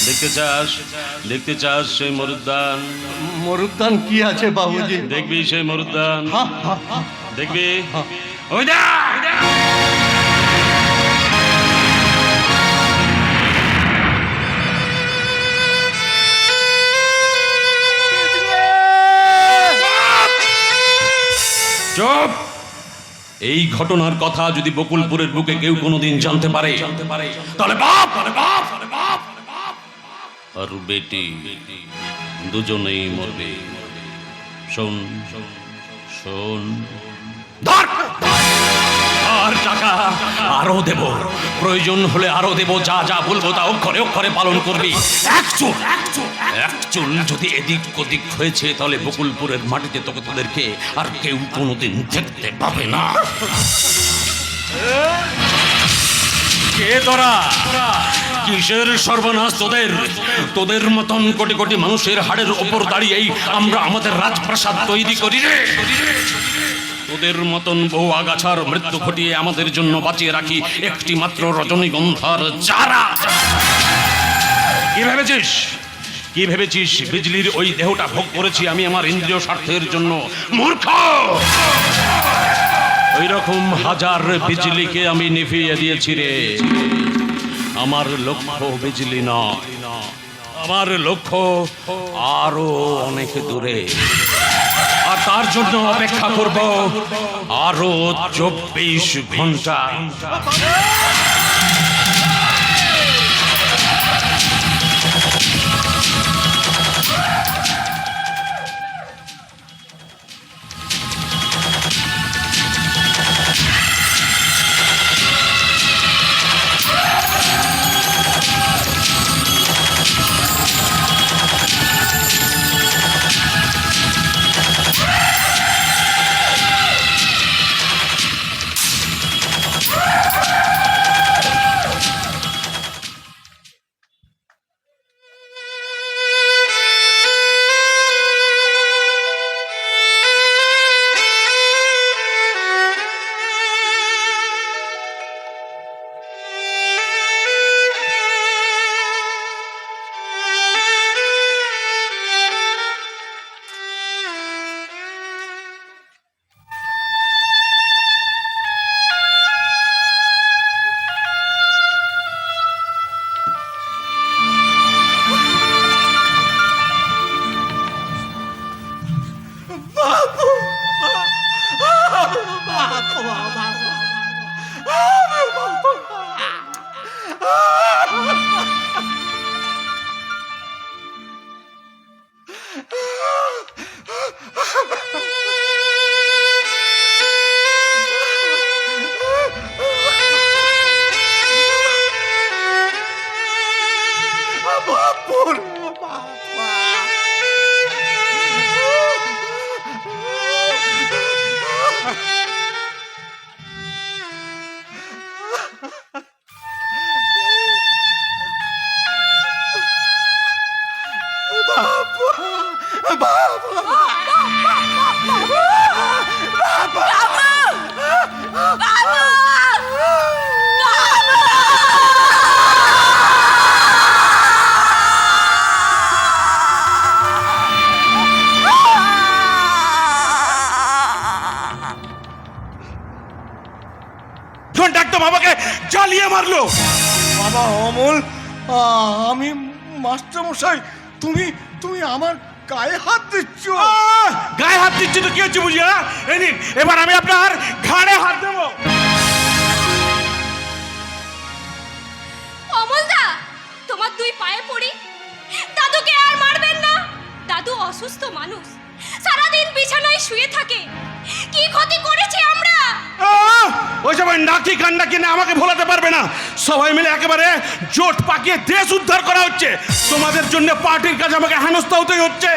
দেখতে চাস, দেখতে চাস সেই মরুদ্যান? মরুদ্যান কি আছে বাবুজি? দেখবি সেই মরুদ্যান, দেখবি ওই দেখ চুপ! এই ঘটনার কথা যদি বকুলপুরের বুকে কেউ কোনোদিন জানতে পারে তাহলে বাপ আর বেটি দুজনেই মরবে। শোন শোন, ধর! আর টাকা আরো দেব, প্রয়োজন হলে আরো দেব, যা যা বলবো তা অক্ষরে অক্ষরে পালন করবি। এক চুল যদি এদিক ওদিক হয়েছে তাহলে বকুলপুরের মাটিতে তোদেরকে আর কেউ কোনোদিন দেখতে পাবে না। কে তোরা? কিসের সর্বনাশ তোদের? তোদের মতন কোটি কোটি মানুষের হাড়ের ওপর দাঁড়িয়েই আমরা আমাদের রাজপ্রাসাদ তৈরি করি রে। তোদের মতন বহু আগাছার মৃত্যু ঘটিয়ে আমাদের জন্য বাঁচিয়ে রাখি একটি মাত্র রজনীগন্ধার চারা। কি ভেবেছিস বিজলির ওই দেহটা ভোগ করেছি আমি আমার ইন্দ্রিয় স্বার্থের জন্য? মূর্খ! ওই রকম হাজার বিজলিকে আমি নিভিয়ে দিয়েছি রে। আমার লক্ষ্য বিজলি নয়, আমার লক্ষ্য আরো অনেক দূরে, আর তার জন্য অপেক্ষা করব আরো 24 ঘন্টা। আমাকে জ্বালিয়ে মারলো। বাবা অমল, আমি মাস্টার মশাই, তুমি তুমি আমার গায়ে হাত দিচ্ছ। গায়ে হাত দিচ্ছি তো কি হচ্ছে বুঝিয়া? এই নিন, এবার আমি আপনার ঘাড়ে হাত দেবো। অমলদা, তোমার দুই পায়ে পড়ি, দাদুকে আর মারবেন না। দাদু অসুস্থ মানুষ, সারাদিন বিছানায় শুয়ে থাকে। কি ক্ষতি করেছি আমরা? ওই সবাই নাকি কান্না কিনে আমাকে ভোলাতে পারবে না। সবাই মিলে একেবারে জোট পাকিয়ে দেশ উদ্ধার করা হচ্ছে। তোমাদের জন্য পার্টির কাছে আমাকে হেনস্থা হতেই হচ্ছে।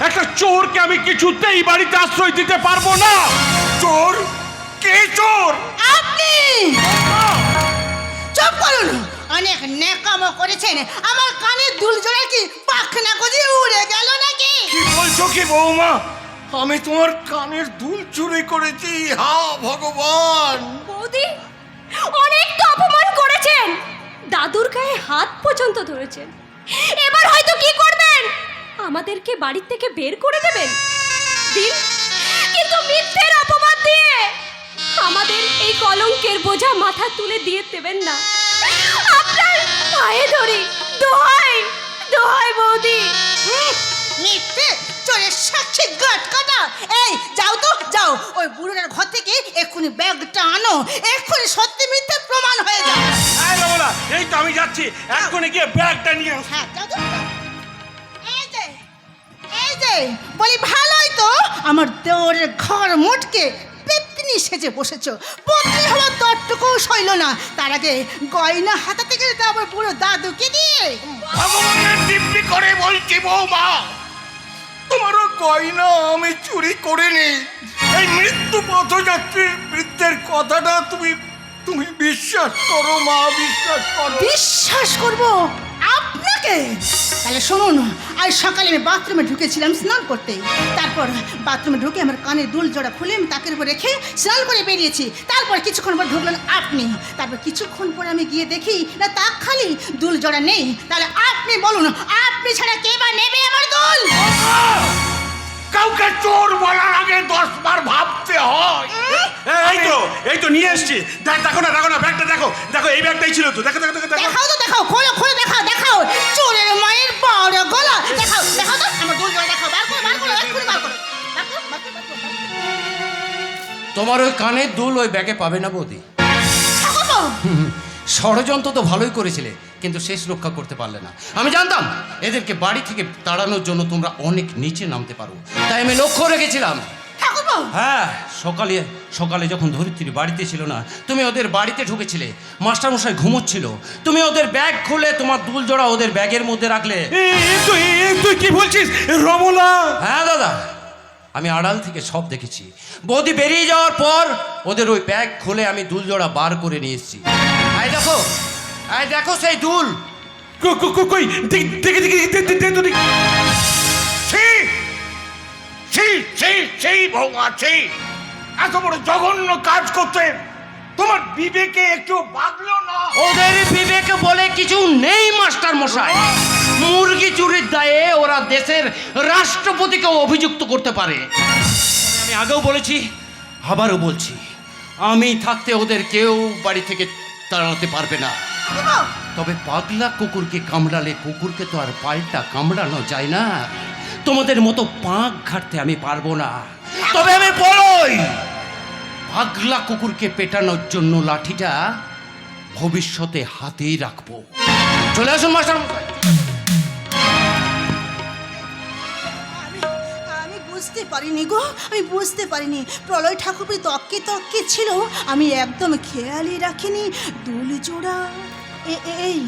একটা চোরকে আমি কিছুতেই বাড়িতে আশ্রয় দিতে পারবো না। চোর? কে চোর? আপনি চুপ করুন। অনেক নেকামো করেছেন। আমার কানের দুল জোড়া কি পাখনা গজিয়ে উড়ে গেল নাকি? কি বলছো কি বৌমা? আমি তোমার কানের দুল চুরি করেছি? হা ভগবান! বৌদি, অনেক তো অপমান করেছেন, দাদুর গায়ে হাত পর্যন্ত ধরেছেন। এবার হয়তো কি করবেন? আমাদেরকে বাড়ি থেকে বের করে দেবেন? দিন, কিন্তু মিথ্যের অপবাদ দিয়ে আমাদের এই কলঙ্কের বোঝা মাথা তুলে দিয়ে দেবেন না। আপনার পায়ে ধরি, দোহাই দোহাই বৌদি। মিথ্যে চোরের সাক্ষী গাট কাটা। এই যাও তো যাও, ওই বুড়োটার ঘর থেকে এক্ষুনি ব্যাগটা আনো, এক্ষুনি সত্যি মিথ্যে প্রমাণ হয়ে যাও। এই তো আমি যাচ্ছি, এক্ষুনি গিয়ে ব্যাগটা নিয়ে হ্যাঁ যাও তো, যাও। এই যে বলি ভালোই তো আমার দেওরের ঘর মোটকে পেতনি সেজে বসেছো, পত্নী হওয়ার তটটুকু সইল না, তার আগে গয়না হাতাতে গেলে তো আবার পুরো দাদুকে দিয়ে। ভগবানের দিব্যি করে বলছি বৌমা, তোমারও গয়না আমি চুরি করিনি। এই মৃত্যু পথযাত্রীর বৃদ্ধের কথাটা তুমি বিশ্বাস করো মা, বিশ্বাস করো। বিশ্বাস করব আপনাকে? তাহলে শুনুন, আজ সকালে আমি বাথরুমে ঢুকেছিলাম স্নান করতে, তারপর বাথরুমে ঢুকে আমার কানের দুল জোড়া খুলে আমি তাকের উপর রেখে স্নান করে বেরিয়েছি। তারপর কিছুক্ষণ পর ঢুকলেন আপনি, তারপর কিছুক্ষণ পরে আমি গিয়ে দেখি না তাক খালি, দুল জোড়া নেই। তাহলে আপনি বলুন, আপনি ছাড়া কে বা নেবে আমার দুল? কাউকে চোর বলার আগে 10 বার ভাবতে হয়। এই তো নিয়ে এসছি, দেখো না ব্যাগটা দেখো, এই ব্যাগটাই ছিল তো, দেখো দেখাও তো, দেখাও, খোলো খোলো, দেখাও চোরের মায়ের বড় গলা, দেখাও তো আমার দুল জোড়া, দেখাও, বার করো এক্ষুনি বার করো। তোমার ওই কানের দুল ওই ব্যাগে পাবে না বৌদি। ষড়যন্ত্র তো ভালোই করেছিলে, কিন্তু শেষ রক্ষা করতে পারলে না। আমি জানতাম এদেরকে বাড়ি থেকে তাড়ানোর জন্য তোমরা অনেক নিচে নামতে পারো, তাই আমি লক্ষ্য রেখেছিলাম। হ্যাঁ, সকালে যখন ধরিত্রী বাড়িতে ছিল না, তুমি ওদের বাড়িতে ঢুকেছিলে, মাস্টারমশাই ঘুমোচ্ছিল, তুমি ওদের ব্যাগ খুলে তোমার দুল জোড়া ওদের ব্যাগের মধ্যে রাখলে। তুই কি বলছিস রমলা? হ্যাঁ দাদা, আমি আড়াল থেকে সব দেখেছি। বৌদি বেরিয়ে যাওয়ার পর ওদের ওই ব্যাগ খুলে আমি দুল জোড়া বার করে নিয়ে এসেছি। দেখো সেই দুল। কই দেখি। সেই বৌমা, এত বড় জঘন্য কাজ করতে তোমার বিবেকে একটু বাগলো না? ওদের বিবেকে বলে কিছু নেই মাস্টার মশাই। মুরগি চুরির দায়ে ওরা দেশের রাষ্ট্রপতিকে অভিযুক্ত করতে পারে। আমি আগেও বলেছি, আবারও বলছি, আমি থাকতে ওদের কেউ বাড়ি থেকে তাড়াতে পারবে না। তবে পাগলা কুকুরকে কামড়ালে কুকুরকে তো আর পাল্টা কামড়ানো যায় না। তোমাদের মতো পাঁক ঘাটতে আমি পারবো না। তবে আমি বলই, পাগলা কুকুরকে পেটানোর জন্য লাঠিটা ভবিষ্যতে হাতেই রাখবো। চলে আসুন মাস্টার। আমি বুঝতে পারিনি গো, আমি বুঝতে পারিনি। প্রলয় ঠাকুরপি তক্কে ছিল, আমি একদম খেয়ালই রাখিনি দুল জোড়া। এই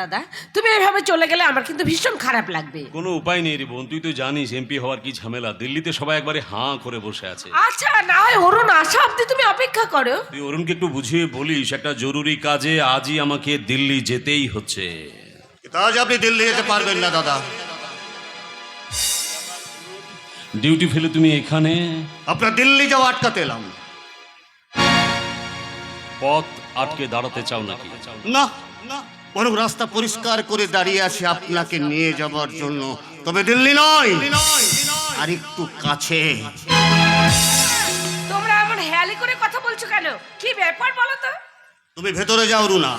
দাদা, তুমি এভাবে চলে গেলে আমার কিন্তু ভীষণ খারাপ লাগবে। কোনো উপায় নেই রে বোন, তুই তো জানিস এমপি হওয়ার কি ঝামেলা। দিল্লিতে সবাই একবারে হাঁ করে বসে আছে। আচ্ছা, না হয় অরুণ আসা অব্দি তুমি অপেক্ষা করো। তুই অরুণকে একটু বুঝিয়ে বলিস, একটা জরুরি কাজে আজই আমাকে দিল্লি যেতেই হচ্ছে। আজ আপনি দিল্লি যেতে পারবেন না দাদা। ডিউটি ফেলে তুমি এখানে? আপনার দিল্লি যাওয়া আটকাতে এলাম। পথ আটকে দাঁড়াতে চাও নাকি? না, বরং রাস্তা পরিষ্কার করে দাঁড়িয়ে আছি আপনাকে নিয়ে যাবার জন্য। তবে দিল্লি নয়, আর একটু কাছে। তোমরা এমন হেয়ালি করে কথা বলছো কেন? কি ব্যাপার বলো তো? তুমি ভেতরে যাও রুনা।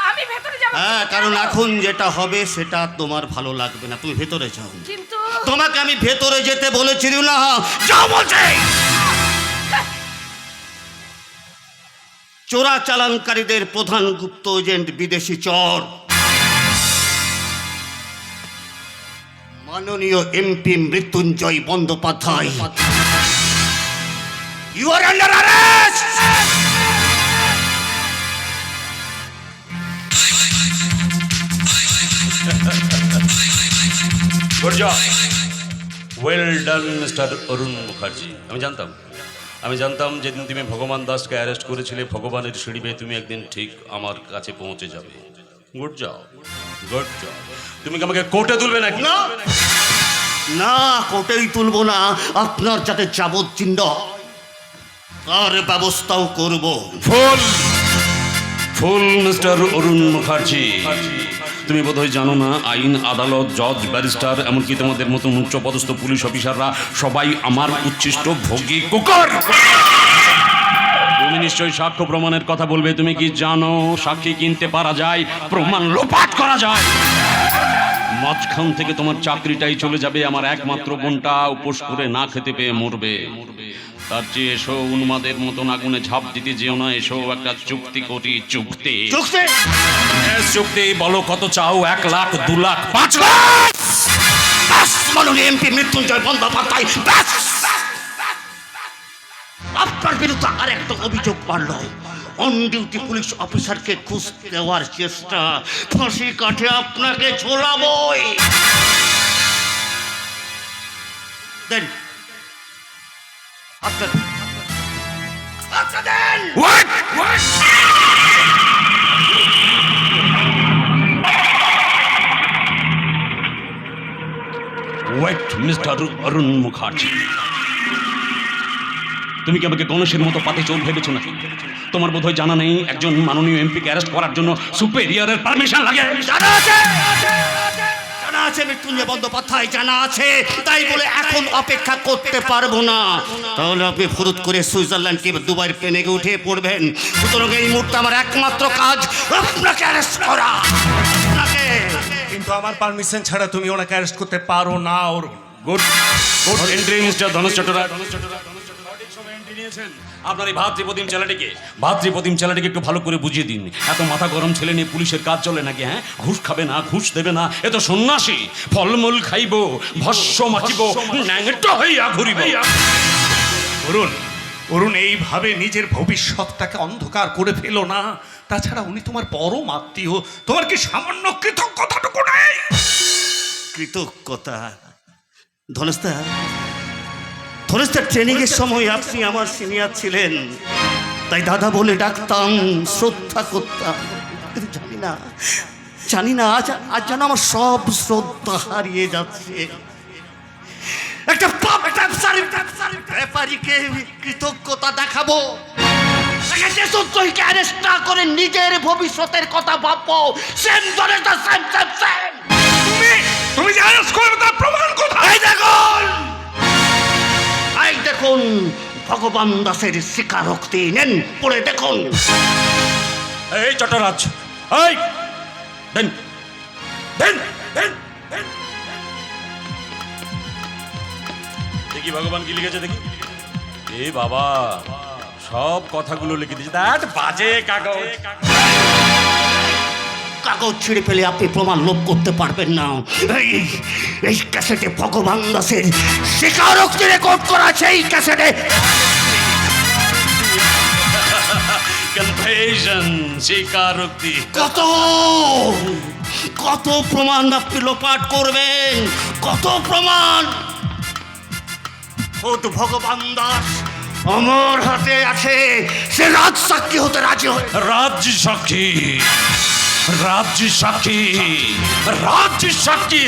আমি ভেতরে যাব? হ্যাঁ, কারণ এখন যেটা হবে সেটা তোমার ভালো লাগবে না। তুমি ভেতরে যাও। কিন্তু তোমাকে আমি ভেতরে যেতে বলেছি রুনা। যাও বলছি। চোরা চালানকারীদের প্রধান গুপ্ত এজেন্ট বিদেশি চর মাননীয় MP Mrityunjay Bandyopadhyay, you are under arrest. Good job, well done mister Arun Mukherjee. আমি জানতাম যেদিন তুমি ভগবান দাসকে অ্যারেস্ট করেছিলে, ভগবানের সিঁড়ি বেয়ে তুমি একদিন ঠিক আমার কাছে পৌঁছে যাবে। Good job. তুমি কি আমাকে কোর্টে তুলবে নাকি? না, কোর্টেই তুলবো না। আপনার যাতে যাবজ্জীর্ণ তার ব্যবস্থাও করব। ফুল মিস্টার অরুণ মুখার্জি, তুমি বোধহয় জানো না, আইন, আদালত, জজ, ব্যারিস্টার, এমনকি তোমাদের মতন উচ্চ পদস্থ পুলিশ অফিসাররা সবাই আমার উচ্ছিষ্ট ভোগী কুকুর। তুমি নিশ্চয়ই সাক্ষ্য প্রমাণের কথা বলবে। তুমি কি জানো সাক্ষী কিনতে পারা যায়, প্রমাণ লোপাট করা যায়? মাঝখান থেকে তোমার চাকরিটাই চলে যাবে। আমার একমাত্র বোনটা উপোস করে না খেতে পেয়ে মরবে। তার চেয়ে এসো উন্মাদের মতন আগুনে ঝাঁপ দিতে যেও না। এসো একটা চুক্তি করি। চুক্তি চুক্তি চুক্তি বলো কত চাও? 1 লাখ, 2 লাখ, 5 লাখ? মাননীয় এমপি মৃত্যুঞ্জয় বন্দ্যোপাধ্যায়, আপনার বিরুদ্ধে আর একটা অভিযোগ বাড়ল। অন ডিউটি পুলিশ অফিসারকে ঘুষ দেওয়ার চেষ্টা। ফাঁসি কাঠে আপনাকে ঝোলাবই। দেন আপনার দেন। ওয়েট মিস্টার অরুণ মুখার্জি, তুমি কি আমাকে গণেশের মতো পাতে চোর ভেবেছো নাকি? তোমার বোধহয় জানা নেই একজন মাননীয় এমপিকে অ্যারেস্ট করার জন্য সুপেরিয়রের পারমিশন লাগে। জানা আছে মৃত্যুঞ্জয় বন্দ্যোপাধ্যায়, জানা আছে। তাই বলে এখন অপেক্ষা করতে পারবো না। তাহলে আপনি ফুরুত করে সুইজারল্যান্ড কি দুবাইয়ের প্লেনে উঠে পড়বেন। সুতরাং এই মুহূর্তে আমার একমাত্র কাজ আপনাকে অ্যারেস্ট করা। কিন্তু আমার পারমিশন ছাড়া তুমি ওনাকে অ্যারেস্ট করতে পারো না। ওর good good entry mister Dhanush Chattopadhyay. আপনার এই ভাতৃপ্রতিম ছেলেটিকে একটু ভালো করে বুঝিয়ে দিন। এত মাথা গরম ছেলে নিয়ে পুলিশের কাজ চলে নাকি? হ্যাঁ, ঘুষ খাবে না, ঘুষ দেবে না, এ তো সন্ন্যাসী। ফলমূল খাইব, ভস্য মাখিব, ন্যাংটো হইয়া ঘুরিব। অরুণ এইভাবে নিজের ভবিষ্যৎটাকে অন্ধকার করে ফেলো না। তাছাড়া উনি তোমার পরম আত্মীয়। তোমার কি সামান্য কৃতজ্ঞতাটুকু নেই? কৃতজ্ঞতা? ধনেশদা ট্রেনিং এর সময় আপনি আমার সিনিয়র ছিলেন, তাই দাদা বলে ডাকতাম, শ্রদ্ধা করতাম। কিন্তু জানি না আজ যেন আমার সব শ্রদ্ধা হারিয়ে যাচ্ছে। একটা ব্যাপারীকে কৃতজ্ঞতা দেখাবো, অ্যারেস্ট না করে নিজের ভবিষ্যতের কথা ভাববো। সেম ধনেশদা, সেম। তুমি যে অ্যারেস্ট করবে তার প্রমাণ কোথায়? দেখুন ভগবান দাসের স্বীকারোক্তি। নেন, পড়ে দেখুন। এই চট্টরাজ, এই দেন দেন দেন দেন। দেখি ভগবান কি লিখেছে দেখি। এ বাবা, সব কথাগুলো লিখে দিয়েছে। দ্যাট বাজে কাগজ। কাগজ ছিঁড়ে ফেলে আপনি প্রমাণ লোপ করতে পারবেন না। এই ক্যাসেটে ভগবান দাসের স্বীকারোক্তি রেকর্ড করা আছে। এই ক্যাসেটে কনফেশন, স্বীকারোক্তি। কত প্রমাণ আপনি লোপাট করবেন? কত প্রমাণ? খোদ ভগবান দাস আমার হাতে আছে। সে রাজ সাক্ষী হতে রাজি হয়। রাজ্য সাক্ষী, রাজ্য সাক্ষী, রাজ্য সাক্ষী।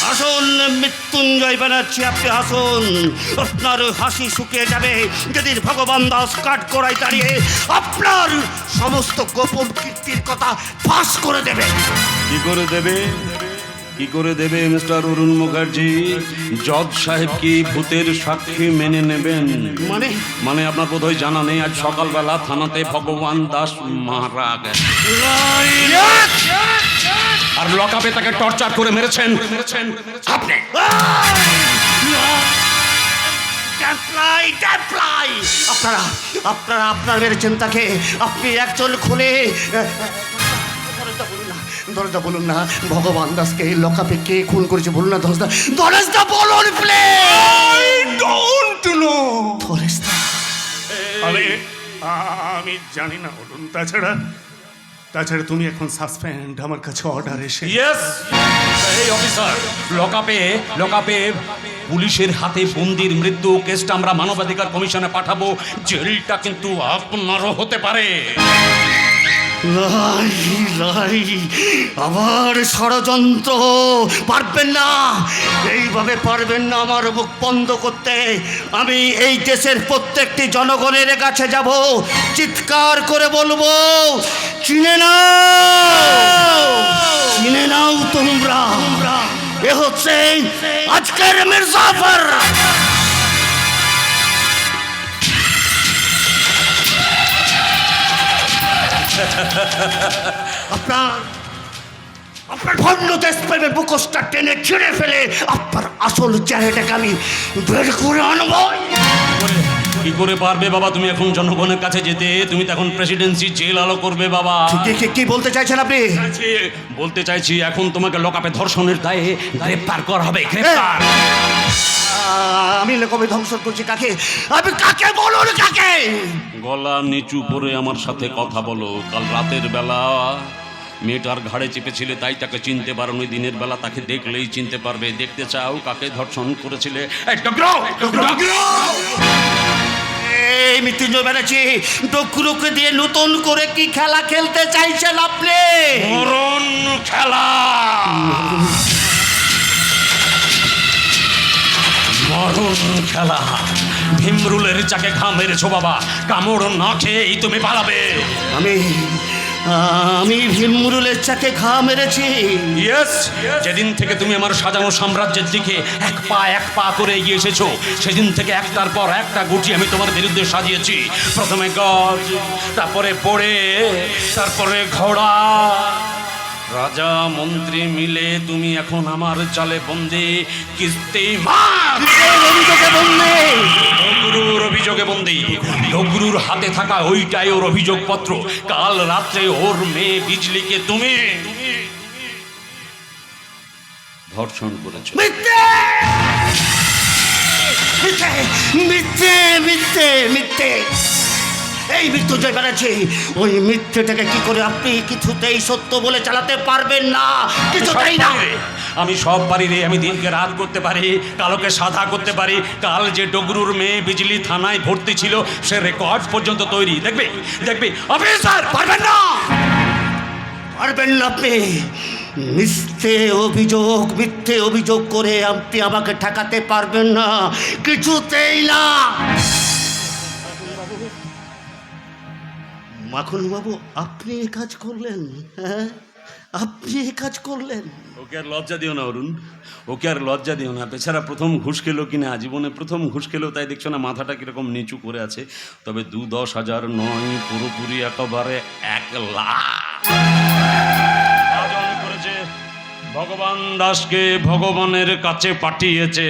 আসুন মৃত্যুঞ্জয় ব্যানার্জি, আপনি আসুন। আপনার হাসি শুকিয়ে যাবে যেদিন ভগবান দাস কাঠ করায় দাঁড়িয়ে আপনার সমস্ত গোপন কীর্তির কথা ফাঁস করে দেবে। কি করে দেবে? কি করে দেবে মিস্টার অরুণ মুখার্জি? জজ সাহেব কি ভূতের সাক্ষী মেনে নেবেন? মানে আপনার বোধহয় জানা নেই আজ সকালবেলা থানাতে ভগবান দাস মারা গেছে, আর লকআপে তাকে টর্চার করে মেরেছেন আপনি। আপনারা মেরেছেন তাকে। আপনি একজন খুলে দরজা বলুন না। ভগবান দাসকে লকআপে কে খুন করেছে বলুন না। দরজা বলুন প্লিজ। আমি জানি না অরুণ। তাছাড়া তুমি এখন সাসপেন্ড। আমার কাছে অর্ডার এসে। ইয়েস, এই অফিসার, লকআপে পুলিশের হাতে বন্দির মৃত্যু কেসটা আমরা মানবাধিকার কমিশনে পাঠাবো। জেলটা কিন্তু আপনারও হতে পারে। আবার ষড়যন্ত্র। পারবেন না, এইভাবে পারবেন না আমার মুখ বন্ধ করতে। আমি এই দেশের প্রত্যেকটি জনগণের কাছে যাব, চিৎকার করে বলবো, চিনে নাও তোমরা। এ হচ্ছে আজকের মির্জাফর। আপনার আপনার ভণ্ড দেশপ্রেমের মুখোশটা টেনে ছিঁড়ে ফেলে আপনার আসল চেহারাটাকে আমি বের করে আনবো। কি করে পারবে বাবা তুমি এখন জনগণের কাছে যেতে? তুমি তো এখন প্রেসিডেন্সি জেল আলো করবে বাবা। কি বলতে চাইছেন আপনি? বলতে চাইছি এখন তোমাকে লকআপে ধর্ষণের দায়ে গ্রেফতার করা হবে, গ্রেফতার। আমি লোকবে ধ্বংস করছি কাকে? আমি কাকে বলুন কাকে? গলা নিচু করে আমার সাথে কথা বলো। কাল রাতের বেলা মেয়েটার ঘাড়ে চেপেছিলে, তাই তাকে চিনতে পারোনি। দিনের বেলা তাকে দেখলেই চিনতে পারবে। দেখতে চাও কাকে ধর্ষণ করেছিলে? এই মৃত্যুঞ্জয় ব্যানার্জি, ডকুরুকে দিয়ে নতুন করে কি খেলা খেলতে চাইছেন আপনি? মরণ খেলা, মরণ খেলা। ভীমরুলের চাকে ঘা মেরেছো বাবা, কামড় না খেয়েই তুমি পালাবে। আমি ভীমরুলের চাকে ঘা মেরেছি। ইয়েস, যেদিন থেকে তুমি আমার সাজানো সাম্রাজ্যের দিকে এক পা করে এগিয়ে এসেছো, সেদিন থেকে একটার পর একটা গুটি আমি তোমার বিরুদ্ধে সাজিয়েছি। প্রথমে গজ, তারপরে পড়ে, তারপরে ঘোড়া। রাজা মন্ত্রী মিলে তুমি এখন আমার জালে বন্দি। কিস্তি ডগুরুর অভিযোগে বন্দি। ডগুরুর হাতে থাকা ওইটাই ওর অভিযোগপত্র। কাল রাত্রে ওর মেয়ে বিজলিকে তুমি ধর্ষণ করেছো। মিথ্যে মিথ্যে মিথ্যে মিথ্যে। এই মৃত্যুঞ্জয় ব্যানার্জি, ওই মিথ্যেটাকে কি করে আপনি কিছুতেই সত্য বলে চালাতে পারবেন না? কিছুতেই না। আমি সব পারি রে। আমি দিনকে রাত করতে পারি, কালোকে সাদা করতে পারি। কাল যে ডগরুর মেয়ে বিজলি থানায় ভর্তি ছিল, সে রেকর্ড পর্যন্ত তৈরি। দেখবে দেখবে অফিসার, পারবেন না, পারবেন না আপনি। মিথ্যে অভিযোগ করে আপনি আমাকে ঠেকাতে পারবেন না, কিছুতেই না। মাখন বাবু, আপনি এ কাজ করলেন? হ্যাঁ, আপনি এ কাজ করলেন? ওকে আর লজ্জা দিও না অরুণ, ওকে আর লজ্জা দিও না। বেচারা প্রথম ঘুষ খেলো কিনা, জীবনে প্রথম ঘুষ খেলো, তাই দেখছো না মাথাটা কিরকম নিচু করে আছে। তবে 2-10,000 নয়, পুরোপুরি একেবারে 1 লাখ করেছে। ভগবান দাসকে ভগবানের কাছে পাঠিয়েছে।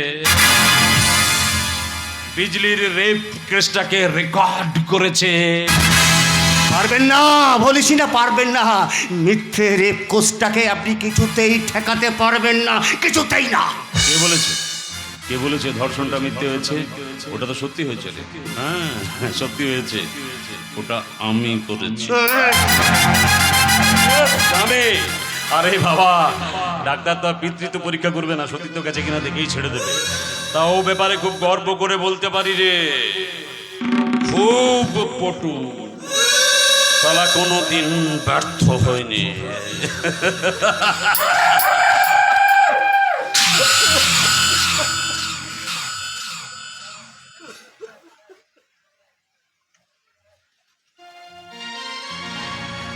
বিজলির রেপ কেসটাকে রেকর্ড করেছে। পারবেন না, বলিস না পারবেন না। মিথ্যে রেপ কোষটাকে আপনি কিছুতেই ঠেকাতে পারবেন না, কিছুতেই না। কে বলেছে? কে বলেছে ধর্ষণটা মিথ্যে হয়েছে? ওটা তো সত্যি হয়েছে রে। হ্যাঁ, সত্যি হয়েছে। ওটা আমি করেছি। আরে বাবা, ডাক্তার তো পিতৃত্ব পরীক্ষা করবে না, সতীত্ব গেছে কিনা দেখেই ছেড়ে দেবে। তাও ব্যাপারে খুব গর্ব করে বলতে পারি রে, খুব পটু, শালা কোনোদিন ব্যর্থ হয়নি।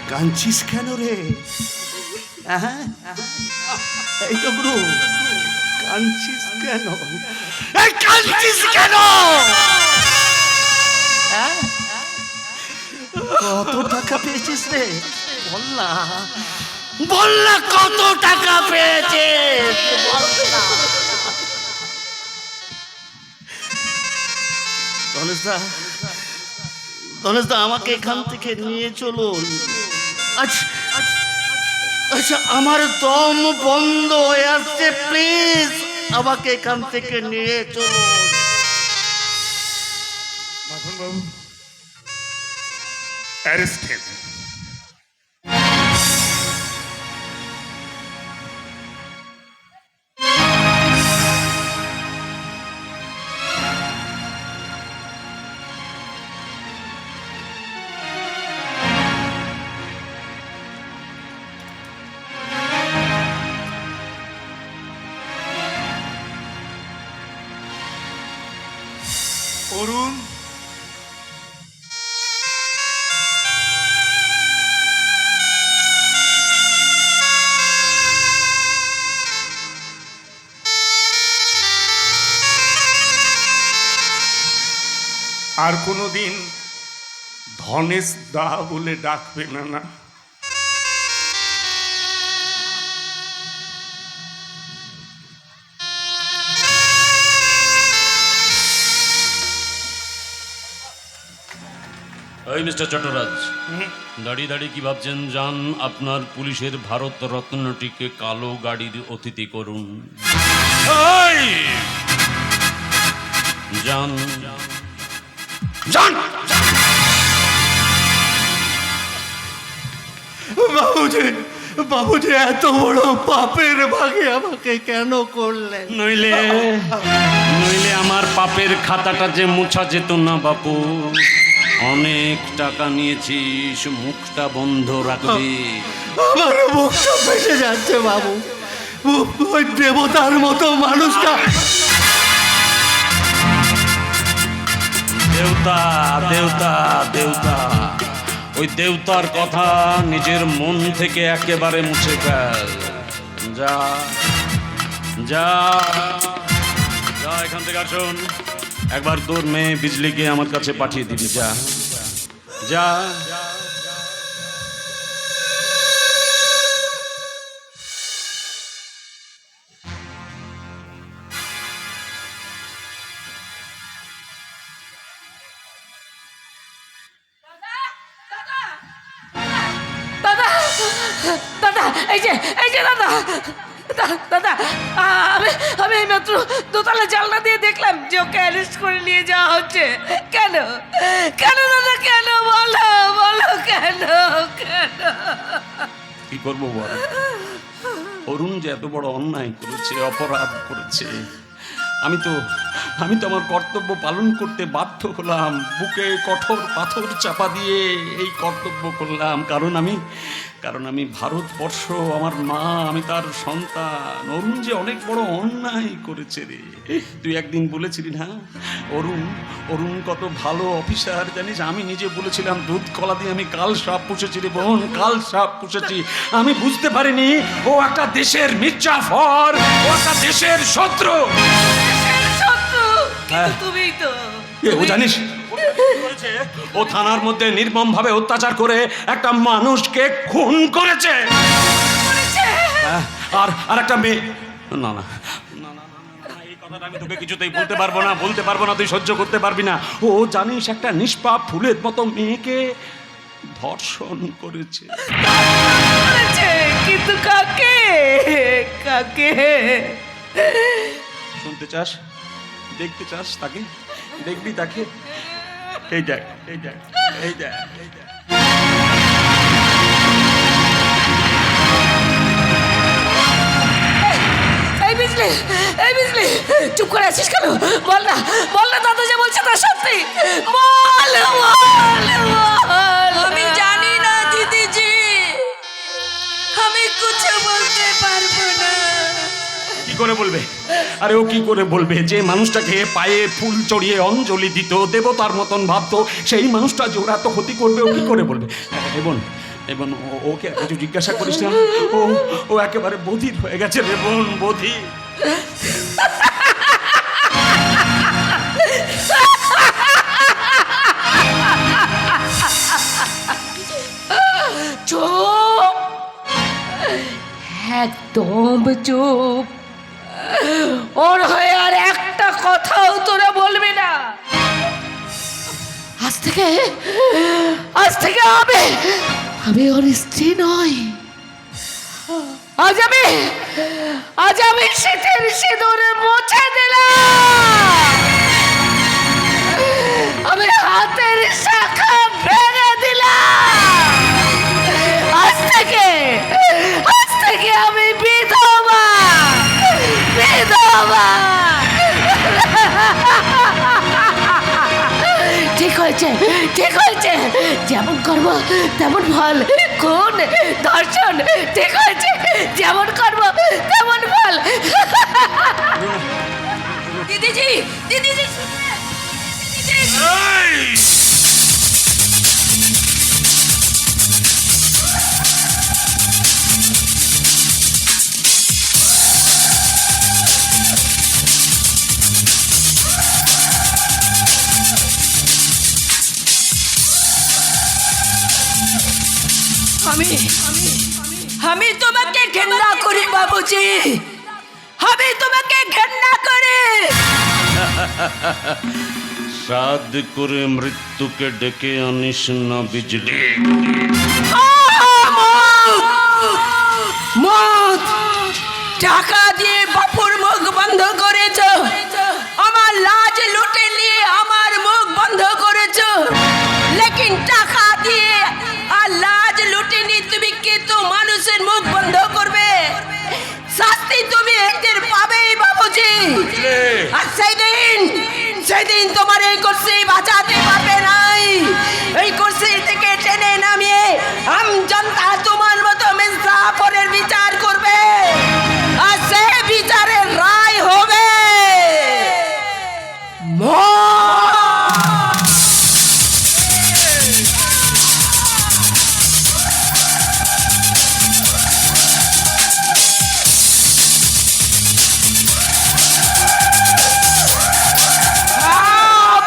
কাঁদছিস কেন রে? এই ডগরু, কাঁদছিস কেন? এই কাঁদছিস কেন? কত টাকা পেয়েছিস রে? বল না কত টাকা পেয়েছিস? ধনেশ দা, আমাকে এখান থেকে নিয়ে চলুন। আচ্ছা, আমার দম বন্ধ হয়ে আসছে, প্লিজ আমাকে এখান থেকে নিয়ে চলুন। মাখন বাবু, অ্যারেস্ট হিম। অরুণ, আর কোনোদিন ধনেশ দা বলে ডাকবে না না? ওই মিস্টার চট্টরাজ, দাঁড়িয়ে দাঁড়িয়ে কি ভাবছেন? যান আপনার পুলিশের ভারত রত্নটিকে কালো গাড়ির অতিথি করুন। যান যান। বাবুজি, বাবুজি, এত বড় পাপের ভাগে আমাকে কেন করলেন? নইলে নইলে আমার পাপের খাতাটা যে মুছা যেত না বাপু। অনেক টাকা নিয়েছিস, মুখটা বন্ধ রাখবি। আমার মুখটা ফেসে যাচ্ছে বাবু। ওই দেবতার মতো মানুষটা। দেবতা দেবতা দেবতা, ওই দেবতার কথা নিজের মন থেকে একেবারে মুছে ফেল। যা যা যা এখান থেকে। আসুন, একবার তোর মেয়ে বিজলিকে আমার কাছে পাঠিয়ে দিবি। যা যা। দাদা, দাদা, এই যে দাদা, দাদা, আমি আমি মাত্র দোতলা জানলা দিয়ে দেখলাম যে ওকে অ্যারেস্ট করে নিয়ে যাওয়া হচ্ছে। কেন কেন দাদা, কেন? বলো বলো, কেন কেন? কি করবো বল? অরুণ যে এত বড় অন্যায় করেছে, অপরাধ করেছে, আমি তো আমার কর্তব্য পালন করতে বাধ্য হলাম। বুকে কঠোর পাথর চাপা দিয়ে এই কর্তব্য করলাম, কারণ আমি ভারতবর্ষ, আমার মা, আমি তার সন্তান। অরুণ যে অনেক বড় অন্যায় করেছে রে। তুই একদিন বলেছিলি না অরুণ কত ভালো অফিসার জানিস? আমি নিজে বলেছিলাম দুধ কলা দিয়ে আমি কাল সাপ পুষেছি রে বোন, কাল সাপ পুষেছি। আমি বুঝতে পারিনি ও একটা দেশের মির্জাফর, ও একটা দেশের শত্রু। তুমিই তো। ও জানিস ও থানার মধ্যে নির্মম ভাবে অত্যাচার করে একটা মানুষকে খুন করেছে। আর একটা মেয়ে। না না, এই কথাটা আমি তোকে কিছুতেই বলতে পারবো না, তুই সহ্য করতে পারবি না। ও জানিস একটা নিষ্পাপ ফুলের মতো মেয়েকে ধর্ষণ করেছে। কিন্তু কাকে কাকে? শুনতে চাস? দেখতে চাস তাকে? দেখবি তাকে? এই দেখ, এই দেখ, এই দেখ, এই দেখ। এই বিজলি, চুপ করে আছিস কেন? বল না দাদা যা বলছে তা সত্যি। বল বল বল। আমি জানি না দিদিজি, আমি কিছু বলতে পারবো না। কি করে বলবে? আরে ও কি করে বলবে? যে মানুষটাকে পায়ে ফুল চড়িয়ে অঞ্জলি দিত, দেবতার মতন ভাবতো, সেই মানুষটা যে ওরা তো ক্ষতি করবে, ও কি করে বলবে? এবং ওকে কিছু জিজ্ঞাসা করিস না। ও একেবারে বধির হয়ে গেছে রে বোন, বধির। চুপ, একদম চুপ। ওর হয়ে আর একটা কথাও তোরা বলবি না। আজ থেকে আমি ওর স্ত্রী নই। আজ আমি শীতের সিঁদুরে মুছে দিলাম। আমি হাতের শাখা ভেঙে দিলাম। আজ থেকে আমি বিধবা। ঠিক হয়েছে, যেমন কর্ম তেমন ফল। খুন, ধর্ষণ, ঠিক হয়েছে, যেমন কর্ম তেমন ফল। দিদিজি, আমি তোমাকে ঘৃণা করি বাবুজি, আমি তোমাকে ঘৃণা করি। শ্রাদ্ধ করে মৃত্যুকে ডেকে আনিস না বিজলি। মত টাকা দিয়ে বাপুর মুখ বন্ধ করেছ, আমার লাজ লুটে নিয়ে আমার মুখ বন্ধ করেছ, লেকিন টাকা দিয়ে আর লাজ লুটে নিয়ে তুমি কিন্তু মানুষের মুখ বন্ধ করবে। শাস্তি তুমি একদিন পাবেই বাবুজি। আর সেদিন তোমার এই কুর্সি বাঁচাতে পারবে নাই। এই কুর্সি থেকে টেনে নামিয়ে জনতা তোমার মতো মির্জাপুরের বিচার করবে, আর সে বিচারের রায় হবে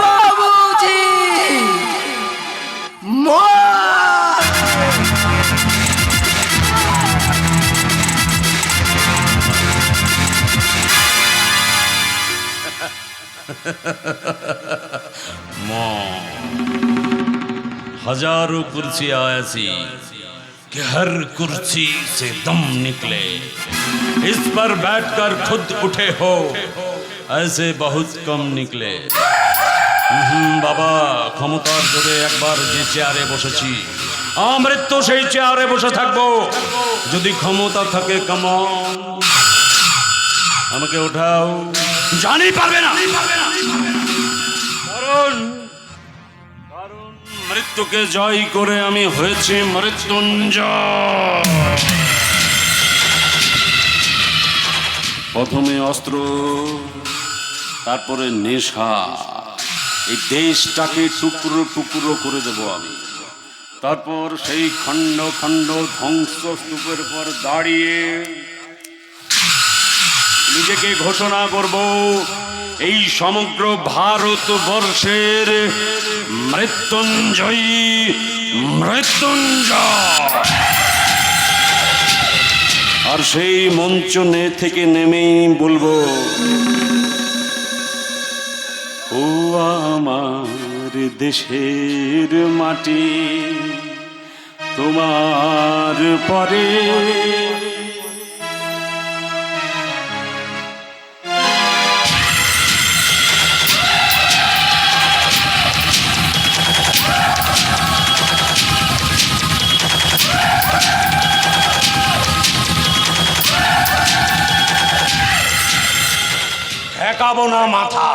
বাবুজি हजारों कुर्सियां ऐसी कि हर कुर्सी से दम निकले। इस पर बैठकर खुद उठे हो ऐसे बहुत कम निकले। বাবা, ক্ষমতার জোরে একবার যে চেয়ারে বসেছি, আমৃত্যু সেই চেয়ারে বসে থাকবো। যদি ক্ষমতা থাকে কামান, আমাকে ওঠাও। জানি পারবে না, কারণ মৃত্যুকে জয় করে আমি হয়েছি মৃত্যুঞ্জয়। প্রথমে অস্ত্র, তারপরে নেশা। এই দেশটাকে টুকরো টুকরো করে দেব আমি। তারপর সেই খণ্ড খণ্ড ধ্বংসস্তূপের পর দাঁড়িয়ে নিজেকে ঘোষণা করব এই সমগ্র ভারতবর্ষের মৃত্যুঞ্জয়ী মৃত্যুঞ্জয়। আর সেই মঞ্চ থেকে নেমেই বলবো, ও আমার দেশের মাটি, তোমার পরে ঠেকাবো না মাথা।